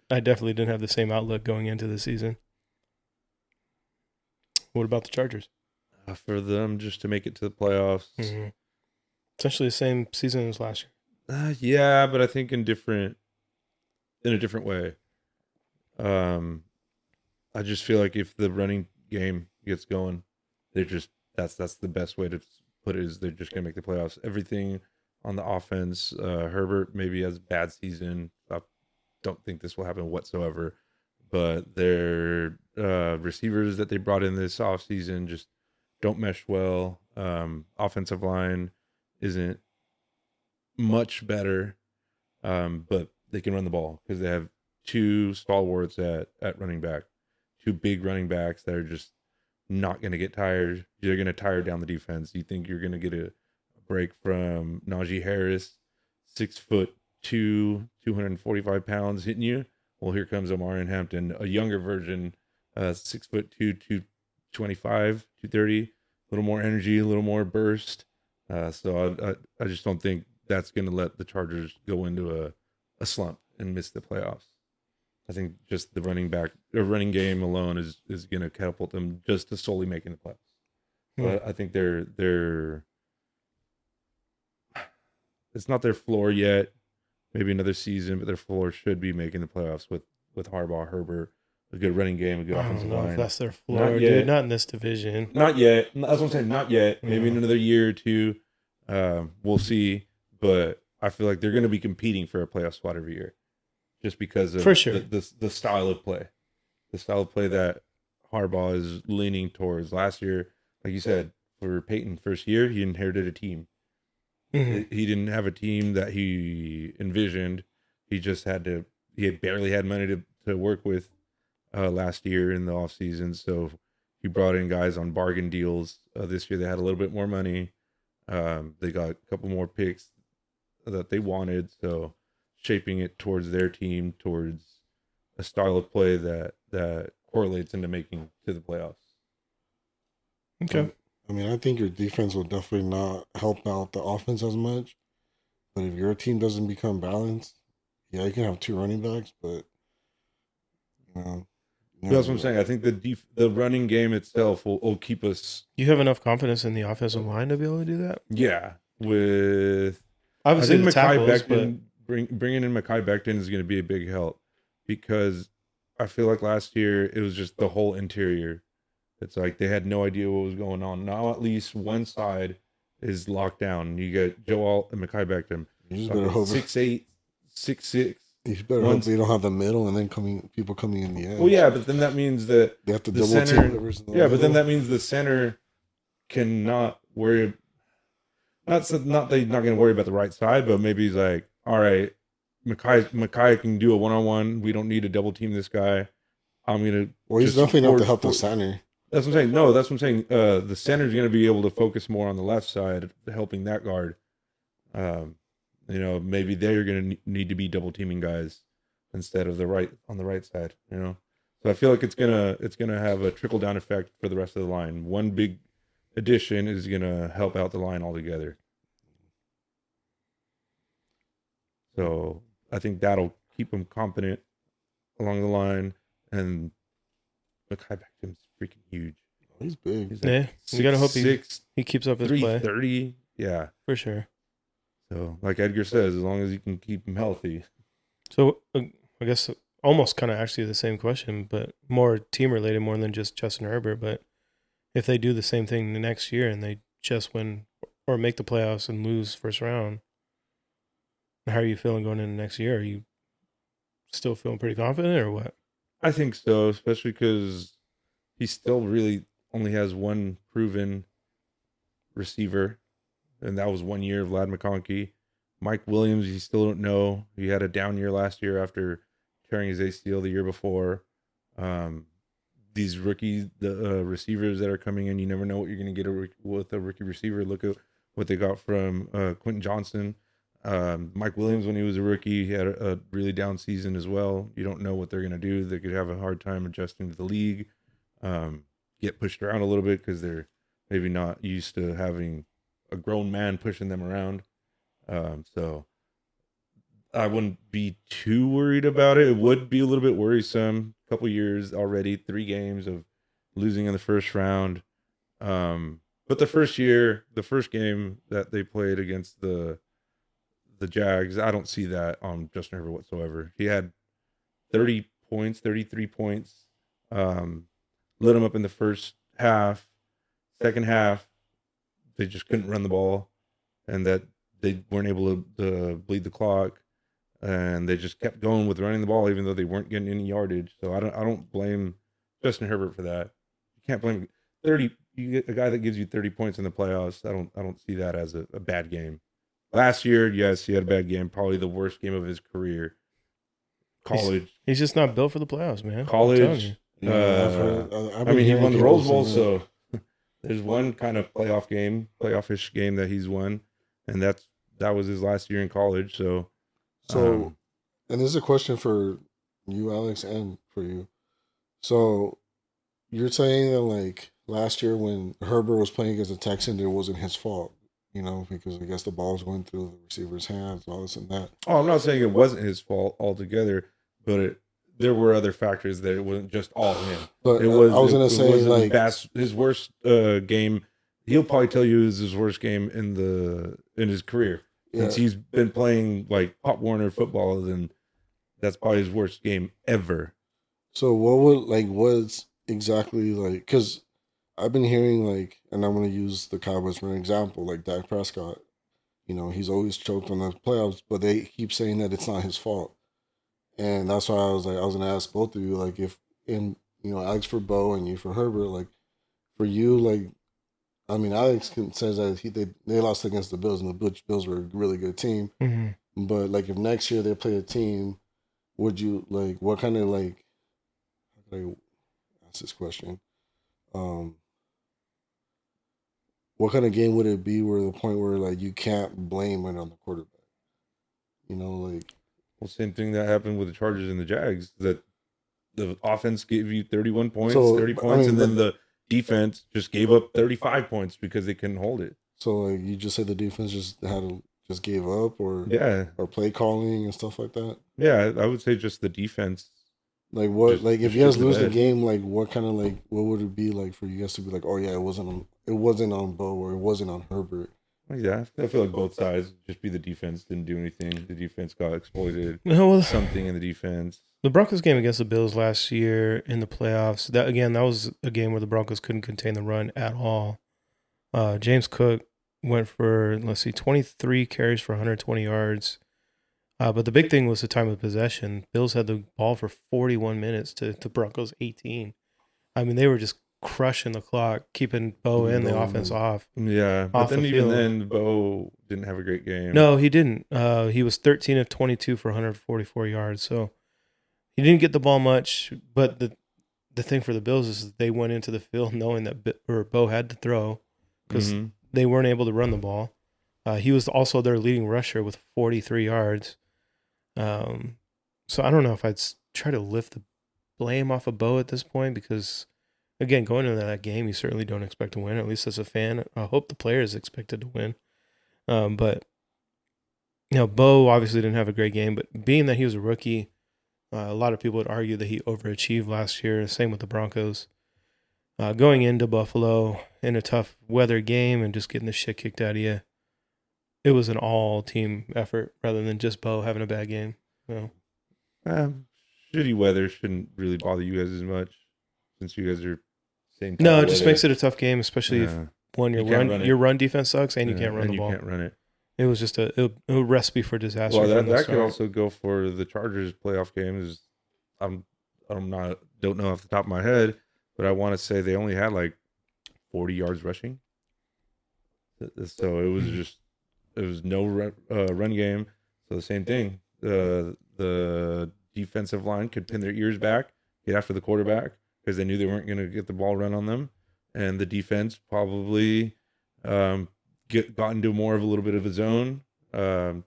I definitely didn't have the same outlook going into the season. What about the Chargers? For them just to make it to the playoffs. Mm-hmm. Essentially the same season as last year. Yeah, but I think in a different way. I just feel like if the running game gets going, that's the best way to put it, is they're just gonna make the playoffs. Everything on the offense, Herbert maybe has a bad season. I don't think this will happen whatsoever. But their receivers that they brought in this offseason just don't mesh well. Offensive line isn't much better, but they can run the ball because they have two stalwarts at running back, two big running backs that are just not going to get tired. They're going to tire down the defense. You think you're going to get a break from Najee Harris, 6'2", 245 pounds hitting you? Well, here comes Omarion Hampton, a younger version, 6'2", 225, 230, a little more energy, a little more burst. So I just don't think that's going to let the Chargers go into a slump and miss the playoffs. I think just the running game alone is going to catapult them just to solely making the playoffs. But I think they're it's not their floor yet. Maybe another season, but their floor should be making the playoffs with Harbaugh, Herbert, a good running game, a good offensive line. If that's their floor, dude. Not in this division. Not yet. That's what I'm saying. Not yet. Maybe in another year or two. We'll see. But I feel like they're going to be competing for a playoff spot every year, just because of for sure. the style of play, that Harbaugh is leaning towards. Last year, like you said, for Peyton, first year, he inherited a team. Mm-hmm. He didn't have a team that he envisioned. He just he barely had money to work with last year in the offseason. So he brought in guys on bargain deals. This year they had a little bit more money. They got a couple more picks that they wanted. So shaping it towards their team, towards a style of play that correlates into making to the playoffs. Okay. I mean, I think your defense will definitely not help out the offense as much. But if your team doesn't become balanced, yeah, you can have two running backs, but that's what I'm saying. I think the running game itself will keep us. You have enough confidence in the offensive line to be able to do that? Yeah, with obviously the tackles, Becton, bringing in Mekhi Becton is going to be a big help, because I feel like last year it was just the whole interior. It's like they had no idea what was going on. Now at least one side is locked down. You get Joe Alt and Mekhi Becton. You just better hope 6'8", 6'6". You better hope they don't have the middle and then people coming in the edge. Well, yeah, but then that means that they have to the double center. team But then that means the center cannot worry. Not they're not going to worry about the right side, but maybe he's like, all right, Mekhi can do a one-on-one. We don't need to double team this guy. I'm gonna. Well, he's definitely not to help the center. That's what I'm saying. No, that's what I'm saying. The center's going to be able to focus more on the left side, helping that guard. Maybe they're going to need to be double teaming guys instead of on the right side. So I feel like it's gonna have a trickle down effect for the rest of the line. One big addition is going to help out the line altogether. So I think that'll keep them confident along the line. And Mekhi Becton's freaking huge. He's big. He's like we gotta hope he keeps up his play. 330, yeah, for sure. So, like Edgar says, as long as you can keep him healthy. So, I guess almost kind of actually the same question, but more team related, more than just Justin Herbert. But if they do the same thing the next year and they just win or make the playoffs and lose first round, how are you feeling going into next year? Are you still feeling pretty confident or what? I think so, especially because he still really only has one proven receiver, and that was 1 year of Vlad McConkey. Mike Williams, you still don't know. He had a down year last year after tearing his ACL the year before. These rookies, the receivers that are coming in, you never know what you're going to get with a rookie receiver. Look at what they got from Quentin Johnson. Mike Williams, when he was a rookie, he had a really down season as well. You don't know what they're going to do. They could have a hard time adjusting to the league, get pushed around a little bit because they're maybe not used to having a grown man pushing them around. So I wouldn't be too worried about it. It would be a little bit worrisome. A couple years already, 3 games of losing in the first round. But the first game that they played against the Jags, I don't see that on Justin Herbert whatsoever. He had 30 points, 33 points. Lit him up in the first half. Second half, they just couldn't run the ball, and that they weren't able to bleed the clock, and they just kept going with running the ball even though they weren't getting any yardage. So I don't blame Justin Herbert for that. You can't blame 30. You get a guy that gives you 30 points in the playoffs. I don't see that as a bad game. Last year, yes, he had a bad game, probably the worst game of his career. College, He's just not built for the playoffs, man. college. Yeah, I mean, he won the Rose Bowl, so there's one kind of playoff-ish game that he's won, and that was his last year in college. So, and this is a question for you, Alex, and for you. So, you're saying that like last year when Herbert was playing against the Texans, it wasn't his fault, because I guess the ball was going through the receiver's hands, all this and that. Oh, I'm not saying it wasn't his fault altogether, but there were other factors that it wasn't just all him. But I was gonna say like his worst game. He'll probably tell you is his worst game in his career since he's been playing like Pop Warner football. Then that's probably his worst game ever. So what's exactly like? Because I've been hearing like, and I'm gonna use the Cowboys for an example, like Dak Prescott. He's always choked on the playoffs, but they keep saying that it's not his fault. And that's why I was gonna ask both of you, like, if Alex for Bo and you for Herbert, like, for you, like, I mean, Alex says that they lost against the Bills, and the Bills were a really good team. Mm-hmm. But like, if next year they play a team, would you like what kind of like? How can I ask this question? What kind of game would it be where the point where like you can't blame it on the quarterback? Like. Well, same thing that happened with the Chargers and the Jags. That the offense gave you 31 points, 30 points, and then the defense just gave up 35 points because they couldn't hold it. So, like, you just said the defense just gave up, or play calling and stuff like that. Yeah, I would say just the defense. Like what? Like if you guys lose the game, like what kind of like what would it be like for you guys to be like, oh yeah, it wasn't on Bo or it wasn't on Herbert. Yeah, I feel like both sides just be the defense didn't do anything. The defense got exploited. Something in the defense. The Broncos game against the Bills last year in the playoffs. That was a game where the Broncos couldn't contain the run at all. James Cook went for 23 carries for 120 yards. But the big thing was the time of possession. Bills had the ball for 41 minutes to the Broncos 18. I mean, they were just crushing the clock, keeping Bo and the offense off. Yeah, but then even then, Bo didn't have a great game. No, he didn't. He was 13 of 22 for 144 yards. So he didn't get the ball much. But the thing for the Bills is they went into the field knowing that Bo had to throw because they weren't able to run the ball. He was also their leading rusher with 43 yards. So I don't know if I'd try to lift the blame off of Bo at this point because, again, going into that game, you certainly don't expect to win. At least as a fan, I hope the players expected to win. But Bo obviously didn't have a great game. But being that he was a rookie, a lot of people would argue that he overachieved last year. Same with the Broncos. Going into Buffalo in a tough weather game and just getting the shit kicked out of you. It was an all-team effort rather than just Bo having a bad game. shitty weather shouldn't really bother you guys as much since you guys are same. No, it just makes it a tough game, especially if Yeah. one You can't run it. your run defense sucks and you Yeah, can't run and the you ball. can't run it. It was just a recipe for disaster. Well, from the that could start. also go for the Chargers playoff games. I'm not don't know off the top of my head, but I want to say they only had like 40 yards rushing. So it was no run game. So the same thing. The defensive line could pin their ears back, get after the quarterback because they knew they weren't going to get the ball run on them, and the defense probably got into more of a little bit of a zone,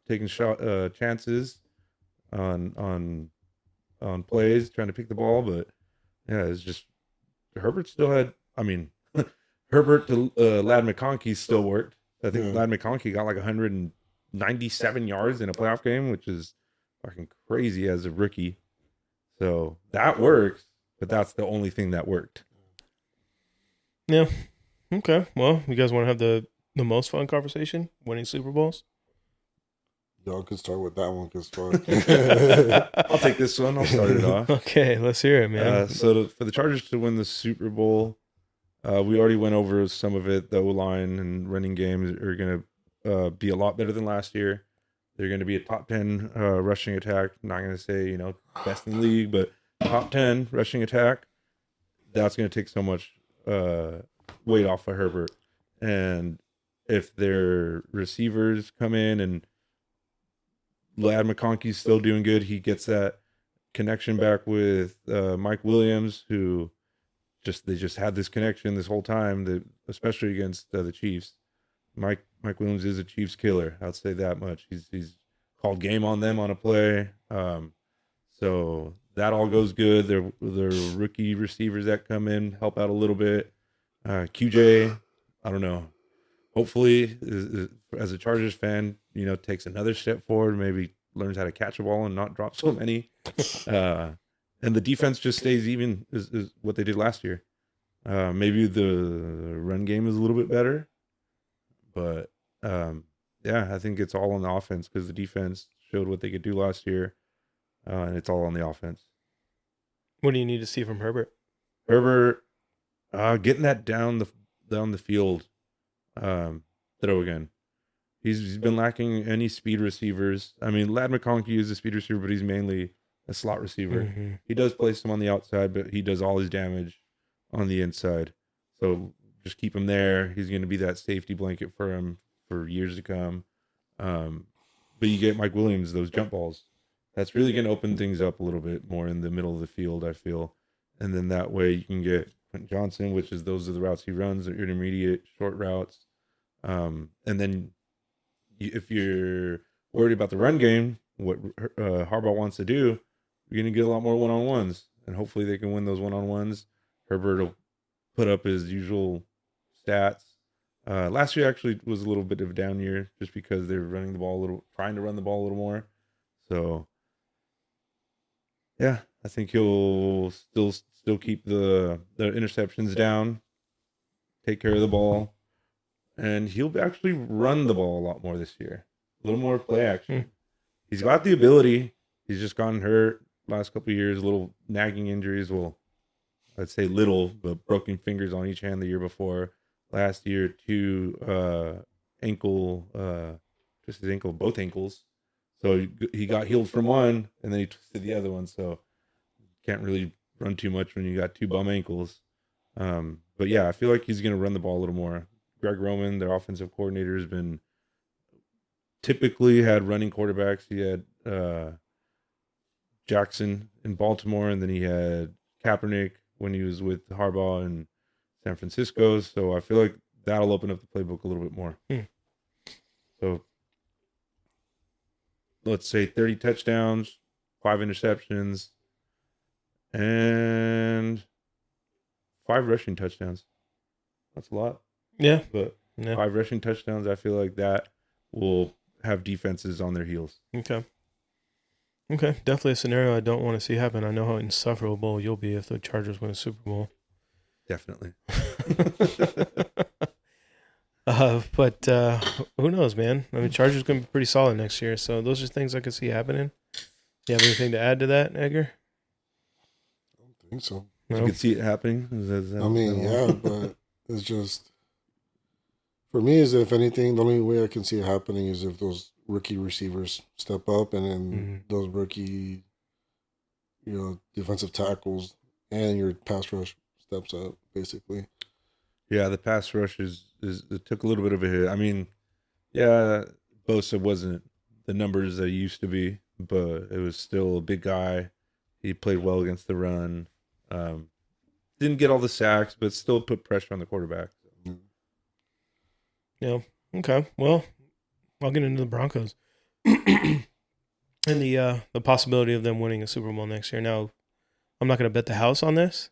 taking chances on plays, trying to pick the ball. But yeah, it's just Herbert still had. I mean, Herbert to Ladd McConkey still worked. I think Ladd McConkey got like 197 yards in a playoff game, which is fucking crazy as a rookie. So that works, but that's the only thing that worked. Yeah. Okay. Well, you guys want to have the most fun conversation? Winning Super Bowls? Y'all could start with that one because fuck. I'll take this one. I'll start it off. Okay, let's hear it, man. For the Chargers to win the Super Bowl, we already went over some of it. The O-line and running games are going to be a lot better than last year. They're going to be a top 10 rushing attack. I'm not going to say, best in the league, but top 10 rushing attack. That's going to take so much weight off of Herbert. And if their receivers come in and Ladd McConkey's still doing good, he gets that connection back with Mike Williams, who they just had this connection this whole time, especially against the Chiefs. Mike Williams is a Chiefs killer. I'll say that much. He's called game on them on a play. So that all goes good. Their rookie receivers that come in help out a little bit. QJ, I don't know. Hopefully, as a Chargers fan, takes another step forward. Maybe learns how to catch a ball and not drop so many. And the defense just stays even is what they did last year. Maybe the run game is a little bit better, but I think it's all on the offense because the defense showed what they could do last year, and it's all on the offense. What do you need to see from Herbert? Herbert getting that down the field throw again. He's been lacking any speed receivers. I mean, Ladd McConkey is a speed receiver, but he's mainly a slot receiver. Mm-hmm. He does play some on the outside, but he does all his damage on the inside. So just keep him there. He's going to be that safety blanket for him for years to come. But you get Mike Williams, those jump balls. That's really going to open things up a little bit more in the middle of the field, I feel. And then that way you can get Quentin Johnson, which is those are the routes he runs, the intermediate, short routes. And then if you're worried about the run game, what Harbaugh wants to do, you're going to get a lot more one-on-ones. And hopefully they can win those one-on-ones. Herbert will put up his usual stats. Last year actually was a little bit of a down year just because they were trying to run the ball a little more. So, yeah, I think he'll still keep the interceptions down, take care of the ball, and he'll actually run the ball a lot more this year. A little more play action. He's got the ability. He's just gotten hurt last couple of years, little nagging injuries. Well, I'd say little, but broken fingers on each hand the year before. Last year, both ankles. So he got healed from one, and then he twisted the other one. So can't really run too much when you got two bum ankles. But yeah, I feel like he's going to run the ball a little more. Greg Roman, their offensive coordinator, has been typically had running quarterbacks. He had Jackson in Baltimore, and then he had Kaepernick when he was with Harbaugh in San Francisco. So I feel like that'll open up the playbook a little bit more. So let's say 30 touchdowns, 5 interceptions, and 5 rushing touchdowns. That's a lot. Yeah. But 5 rushing touchdowns, I feel like that will have defenses on their heels. Okay, definitely a scenario I don't want to see happen. I know how insufferable you'll be if the Chargers win a Super Bowl. Definitely. But who knows, man? I mean, Chargers going to be pretty solid next year. So those are things I could see happening. You have anything to add to that, Edgar? think so. You No? could see it happening. I mean, yeah, but it's just for me. Is if anything, the only way I can see it happening is if those rookie receivers step up, and then those rookie, defensive tackles and your pass rush steps up, basically. Yeah, the pass rush is it took a little bit of a hit. I mean, yeah, Bosa wasn't the numbers that he used to be, but it was still a big guy. He played well against the run. Didn't get all the sacks, but still put pressure on the quarterback. Yeah. Okay. Well, I'll get into the Broncos and the possibility of them winning a Super Bowl next year. Now, I'm not going to bet the house on this,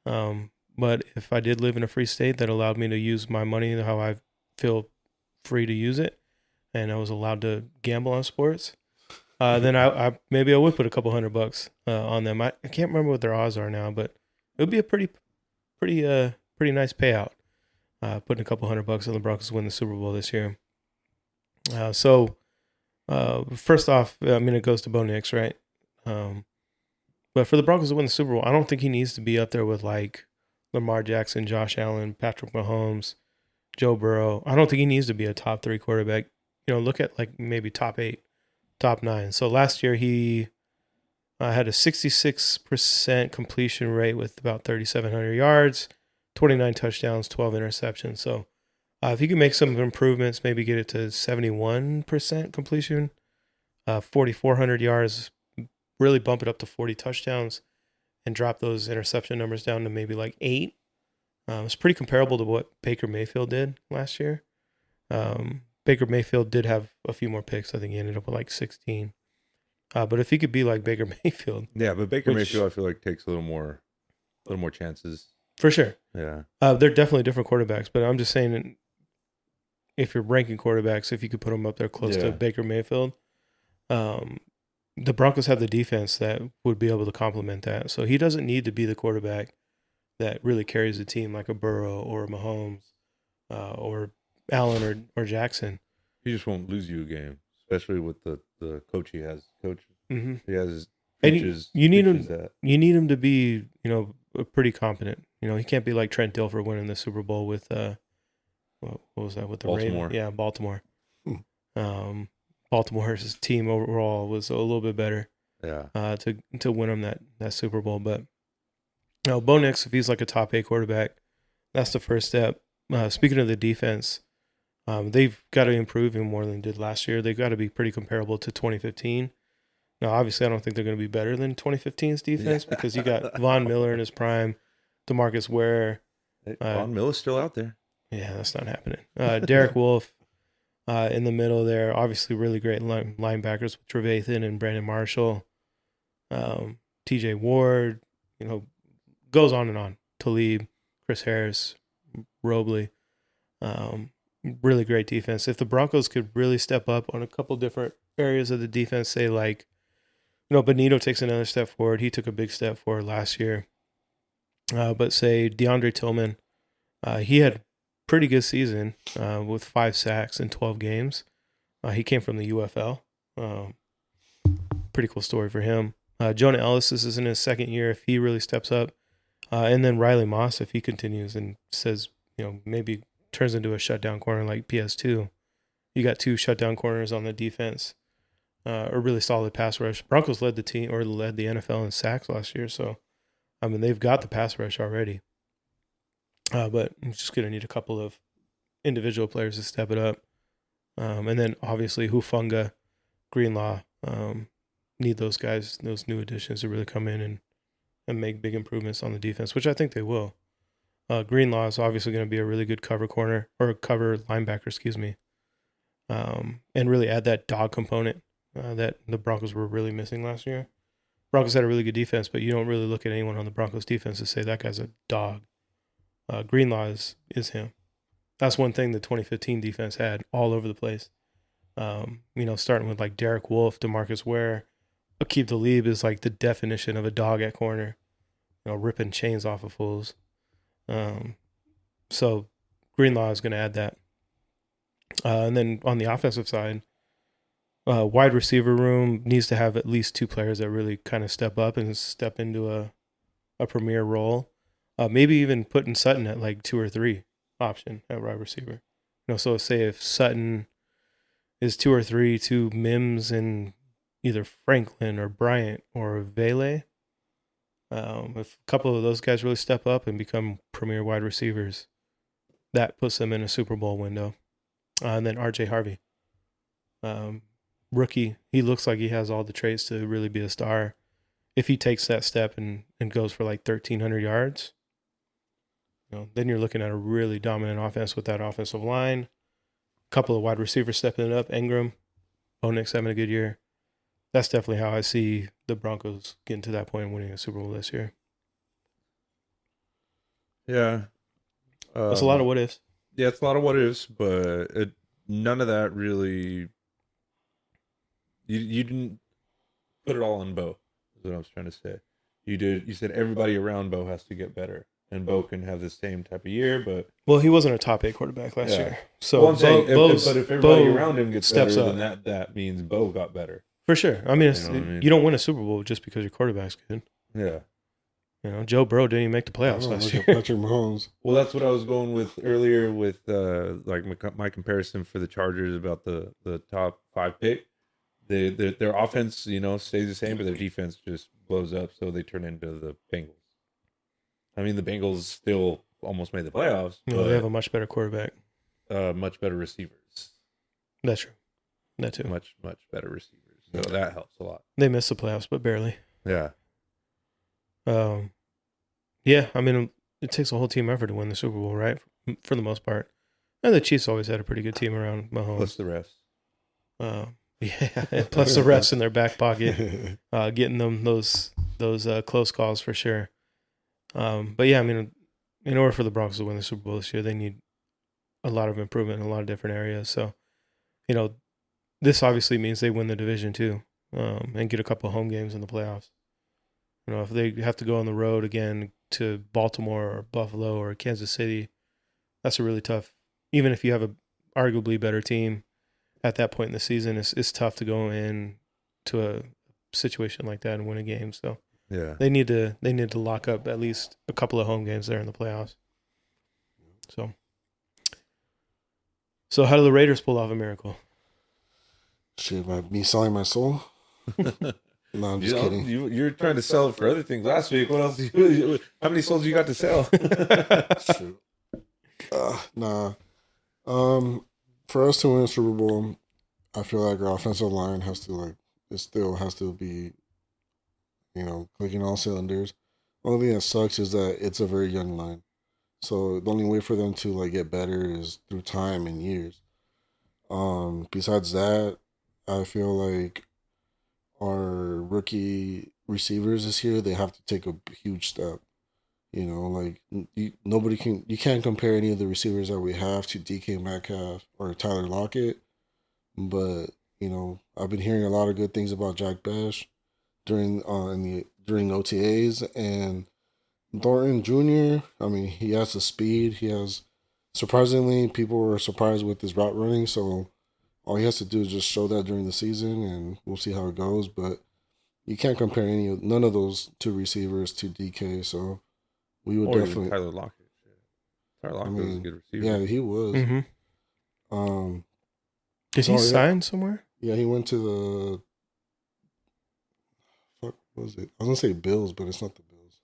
but if I did live in a free state that allowed me to use my money how I feel free to use it, and I was allowed to gamble on sports, then I maybe I would put a couple $100 on them. I can't remember what their odds are now, but it would be a pretty nice payout. Putting a couple $100 on the Broncos to win the Super Bowl this year. So first off, I mean, it goes to Bo Nix, right? But for the Broncos to win the Super Bowl, I don't think he needs to be up there with like Lamar Jackson, Josh Allen, Patrick Mahomes, Joe Burrow. I don't think he needs to be a top 3 quarterback. Look at like maybe top 8, top 9. So last year he had a 66% completion rate with about 3,700 yards, 29 touchdowns, 12 interceptions. So if he can make some improvements, maybe get it to 71% completion, 4,400 yards, really bump it up to 40 touchdowns and drop those interception numbers down to maybe like 8. It's pretty comparable to what Baker Mayfield did last year. Baker Mayfield did have a few more picks. I think he ended up with like 16. But if he could be like Baker Mayfield. Yeah, but Baker Mayfield I feel like takes a little more chances. For sure. Yeah. They're definitely different quarterbacks, but I'm just saying if you're ranking quarterbacks, if you could put them up there close to Baker Mayfield, the Broncos have the defense that would be able to complement that. So he doesn't need to be the quarterback that really carries the team like a Burrow or a Mahomes or Allen or Jackson. He just won't lose you a game, especially with the coach he has. Mm-hmm. He has you need him to be, pretty competent. He can't be like Trent Dilfer winning the Super Bowl with what was that with the Baltimore? Ravens? Yeah, Baltimore. Baltimore's team overall was a little bit better. Yeah. To win him that Super Bowl, but Bo Nix, if he's like a top 8 quarterback, that's the first step. Speaking of the defense, they've got to improve even more than they did last year. They've got to be pretty comparable to 2015. Now, obviously, I don't think they're going to be better than 2015's defense because you got Von Miller in his prime, DeMarcus Ware. Von Miller's still out there. Yeah, that's not happening. Derek Wolfe in the middle there. Obviously, really great linebackers with Trevathan and Brandon Marshall. TJ Ward, goes on and on. Talib, Chris Harris, Robley. Really great defense. If the Broncos could really step up on a couple different areas of the defense, say like, Benito takes another step forward. He took a big step forward last year. But say DeAndre Tillman, he had a pretty good season with 5 sacks in 12 games. He came from the UFL. Pretty cool story for him. Jonah Ellis is in his second year if he really steps up. And then Riley Moss, if he continues and says, maybe turns into a shutdown corner like PS2. You got 2 shutdown corners on the defense. A really solid pass rush. Broncos led the NFL in sacks last year. So, they've got the pass rush already. But I'm just going to need a couple of individual players to step it up. And then obviously Hufanga, Greenlaw, need those guys, those new additions to really come in and make big improvements on the defense, which I think they will. Greenlaw is obviously going to be a really good cover linebacker, and really add that dog component that the Broncos were really missing last year. Broncos had a really good defense, but you don't really look at anyone on the Broncos defense to say that guy's a dog. Greenlaw is him. That's one thing the 2015 defense had all over the place. Starting with like Derek Wolfe, DeMarcus Ware, Aqib Talib is like the definition of a dog at corner, ripping chains off of fools. So Greenlaw is going to add that. And then on the offensive side, wide receiver room needs to have at least 2 players that really kind of step up and step into a premier role. Maybe even putting Sutton at like 2 or 3 option at wide receiver. So say if Sutton is 2 or 3 to Mims and either Franklin or Bryant or Vele, if a couple of those guys really step up and become premier wide receivers, that puts them in a Super Bowl window. And then RJ Harvey, rookie, he looks like he has all the traits to really be a star. If he takes that step and goes for like 1,300 yards, then you're looking at a really dominant offense with that offensive line. A couple of wide receivers stepping it up. Ingram, Bonix having a good year. That's definitely how I see the Broncos getting to that point and winning a Super Bowl this year. Yeah. That's a lot of what ifs. Yeah, it's a lot of what ifs, but none of that really. You didn't put it all on Bo, is what I was trying to say. You said everybody around Bo has to get better, and Bo can have the same type of year, but he wasn't a top 8 quarterback last year. So well, I'm saying, but if everybody around him gets steps better, up, then that means Bo got better. For sure. I mean, you don't win a Super Bowl just because your quarterback's good. Yeah. Joe Burrow didn't even make the playoffs last year. Patrick Mahomes. Well, that's what I was going with earlier with like my comparison for the Chargers about the top 5 pick. Their offense, stays the same, but their defense just blows up, so they turn into the Bengals. I mean, the Bengals still almost made the playoffs. No, they have a much better quarterback. Much better receivers. That's true. That too. Much better receivers. So that helps a lot. They missed the playoffs, but barely. Yeah. Yeah, I mean, it takes a whole team effort to win the Super Bowl, right? For the most part. And the Chiefs always had a pretty good team around Mahomes. Plus the refs. Yeah, plus the refs in their back pocket, getting them those close calls for sure. But yeah, I mean, in order for the Broncos to win the Super Bowl this year, they need a lot of improvement in a lot of different areas. So, this obviously means they win the division too, and get a couple of home games in the playoffs. If they have to go on the road again to Baltimore or Buffalo or Kansas City, that's a really tough. Even if you have a arguably better team at that point in the season, it's tough to go in to a situation like that and win a game. So yeah, they need to lock up at least a couple of home games there in the playoffs. So how do the Raiders pull off a miracle? Shit, by me selling my soul? No, I'm just kidding. You're trying to sell it for other things last week. What else? How many souls you got to sell? Shoot. Nah. For us to win a Super Bowl, I feel like our offensive line still has to be, clicking all cylinders. Only thing that sucks is that it's a very young line. So the only way for them to get better is through time and years. Besides that, I feel like our rookie receivers this year, they have to take a huge step. You can't compare any of the receivers that we have to DK Metcalf or Tyler Lockett. But, I've been hearing a lot of good things about Jack Bash during OTAs, and Thornton Jr., I mean, he has the speed. Surprisingly, people were surprised with his route running, so all he has to do is just show that during the season, and we'll see how it goes. But you can't compare none of those 2 receivers to DK, so we would definitely. Even Tyler Lockett. Tyler Lockett was a good receiver. Yeah, he was. Mm-hmm. Did he sign somewhere? Yeah, he went to the. What was it? I was gonna say Bills, but it's not the Bills.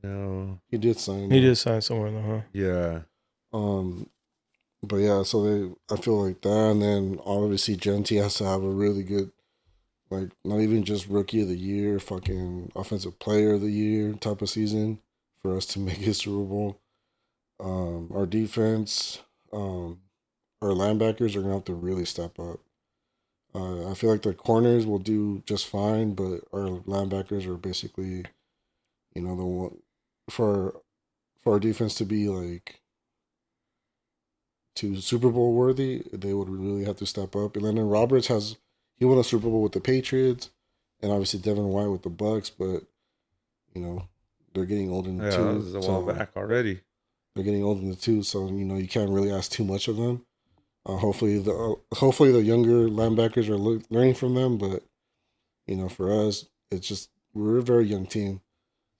No, he did sign. He did sign somewhere, though, huh? Yeah. But yeah, so I feel like that, and then obviously Genty has to have a really good, not even just rookie of the year, fucking offensive player of the year type of season for us to make it Super Bowl. Our defense, our linebackers are gonna have to really step up. I feel like the corners will do just fine, but our linebackers are basically, the one for our defense to be to Super Bowl worthy, they would really have to step up. And then Roberts he won a Super Bowl with the Patriots, and obviously Devin White with the Bucks, but they're getting old in the tooth. Yeah, this is a while back already. They're getting old in the tooth, so you can't really ask too much of them. Hopefully the younger linebackers are learning from them, but for us, it's just we're a very young team,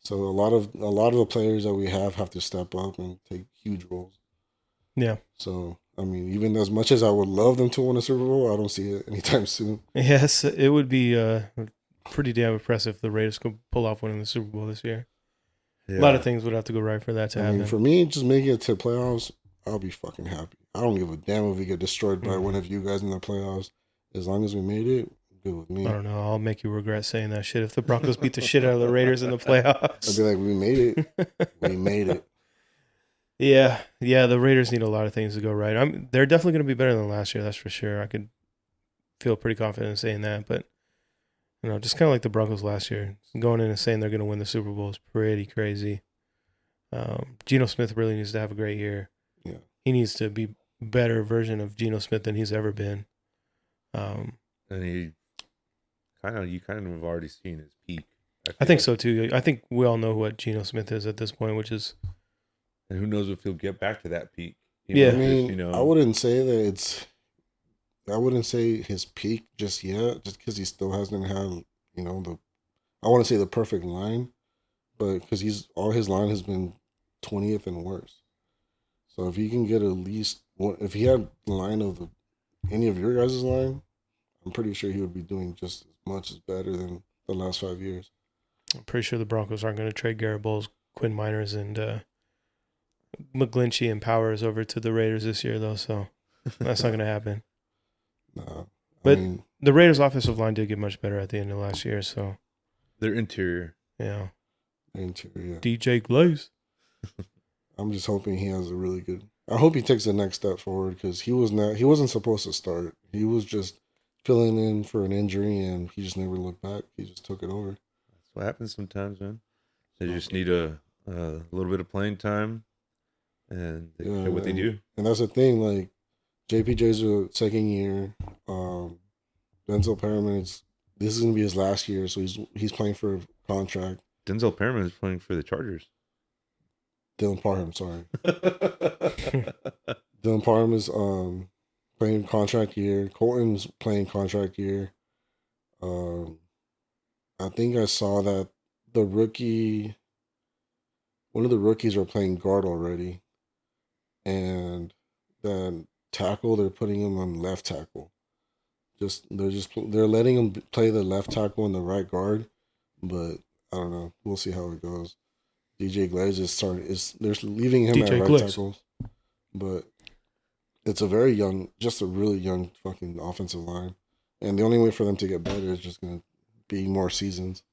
So a lot of the players that we have to step up and take huge roles. Yeah. So I mean, even as much as I would love them to win a Super Bowl, I don't see it anytime soon. Yes, it would be pretty damn impressive if the Raiders could pull off winning the Super Bowl this year. Yeah. A lot of things would have to go right for that to I happen. mean, for me, just making it to playoffs, I'll be fucking happy. I don't give a damn if we get destroyed by one of you guys in the playoffs. As long as we made it, good with me. I don't know. I'll make you regret saying that shit if the Broncos beat the shit out of the Raiders in the playoffs. I'll be like, we made it. We made it. Yeah. The Raiders need a lot of things to go right. They're definitely going to be better than last year. That's for sure. I could feel pretty confident in saying that. But just kind of like the Broncos last year, going in and saying they're going to win the Super Bowl is pretty crazy. Geno Smith really needs to have a great year. Yeah, he needs to be a better version of Geno Smith than he's ever been. And you kind of have already seen his peak. I think so too. I think we all know what Geno Smith is at this point, which is. And who knows if he'll get back to that peak? Yeah, I mean, I wouldn't say that it's. I wouldn't say his peak just yet, just because he still hasn't had, I want to say the perfect line, but because all his line has been 20th and worse. So if he can get at least one, if he had the line of any of your guys' line, I'm pretty sure he would be doing just as much as better than the last 5 years. I'm pretty sure the Broncos aren't going to trade Garrett Bowles, Quinn Miners, and McGlinchey and Powers over to the Raiders this year, though. So that's not going to happen. Nah, but the Raiders' offensive line did get much better at the end of last year. So their interior, yeah, interior. DJ Glaze. I'm just hoping he has a really good. I hope he takes the next step forward because he wasn't supposed to start. He was just filling in for an injury, and he just never looked back. He just took it over. That's what happens sometimes, man. They just need a little bit of playing time, and they show what they do. And that's the thing. Like JPJ's a second year. Denzel Perriman this is gonna be his last year, so he's playing for a contract. Denzel Perriman is playing for the Chargers. Dylan Parham, sorry. Dylan Parham is playing contract year. Colton's playing contract year. I think I saw that one of the rookies are playing guard already, and then tackle they're putting him on left tackle. They're letting him play the left tackle and the right guard, but I don't know. We'll see how it goes. DJ Glaze they're leaving him DJ at right Glaze. tackle, but it's a really young fucking offensive line, and the only way for them to get better is just gonna be more seasons.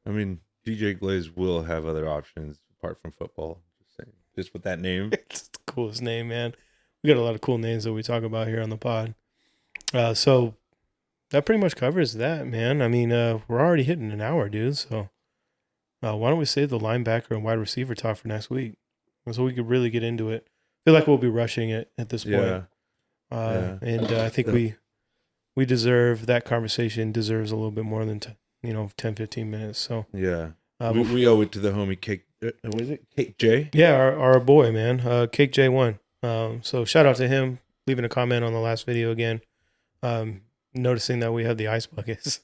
I mean, DJ Glaze will have other options apart from football. Just saying, just with that name, it's the coolest name, man. We got a lot of cool names that we talk about here on the pod. So that pretty much covers that, man. I mean, we're already hitting an hour, dude. So. Why don't we save the linebacker and wide receiver talk for next week, so we could really get into it? I feel like we'll be rushing it at this point. And I think we deserve that conversation. Deserves a little bit more than 10, 15 minutes. So yeah, we owe it to the homie Cake. What is it? Cake J? Yeah, our boy, man, Cake J1. So shout out to him, leaving a comment on the last video again. Noticing that we have the ice buckets.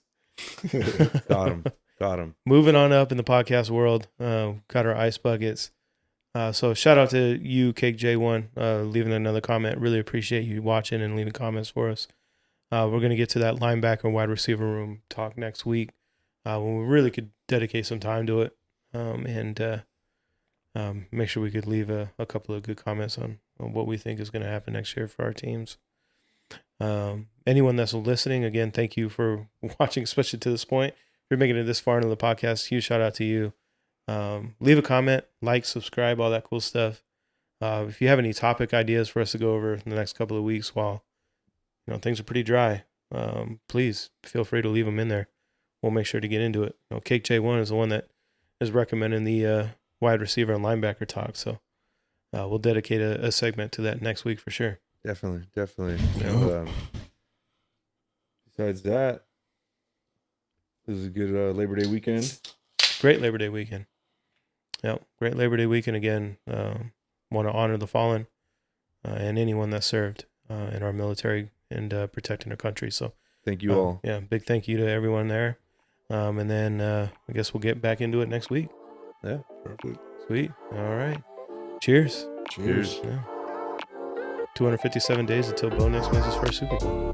Got him. Moving on up in the podcast world, got our ice buckets. So shout out to you, Cake J1, leaving another comment. Really appreciate you watching and leaving comments for us. We're going to get to that linebacker and wide receiver room talk next week when we really could dedicate some time to it and make sure we could leave a couple of good comments on what we think is going to happen next year for our teams. Anyone that's listening, again, thank you for watching, especially to this point. If you're making it this far into the podcast, huge shout out to you. Leave a comment, like, subscribe, all that cool stuff. If you have any topic ideas for us to go over in the next couple of weeks while things are pretty dry, please feel free to leave them in there. We'll make sure to get into it. Cake J1 is the one that is recommending the wide receiver and linebacker talk. So we'll dedicate a segment to that next week for sure. Definitely. And, besides that, this is a good Labor Day weekend. Great Labor Day weekend. Yep, great Labor Day weekend again. Want to honor the fallen and anyone that served in our military and protecting our country. So thank you all. Yeah, big thank you to everyone there. And then I guess we'll get back into it next week. Yeah. Perfect. Sweet. All right. Cheers. Cheers. Cheers. Yeah. 257 days until Bo Nix wins his first Super Bowl.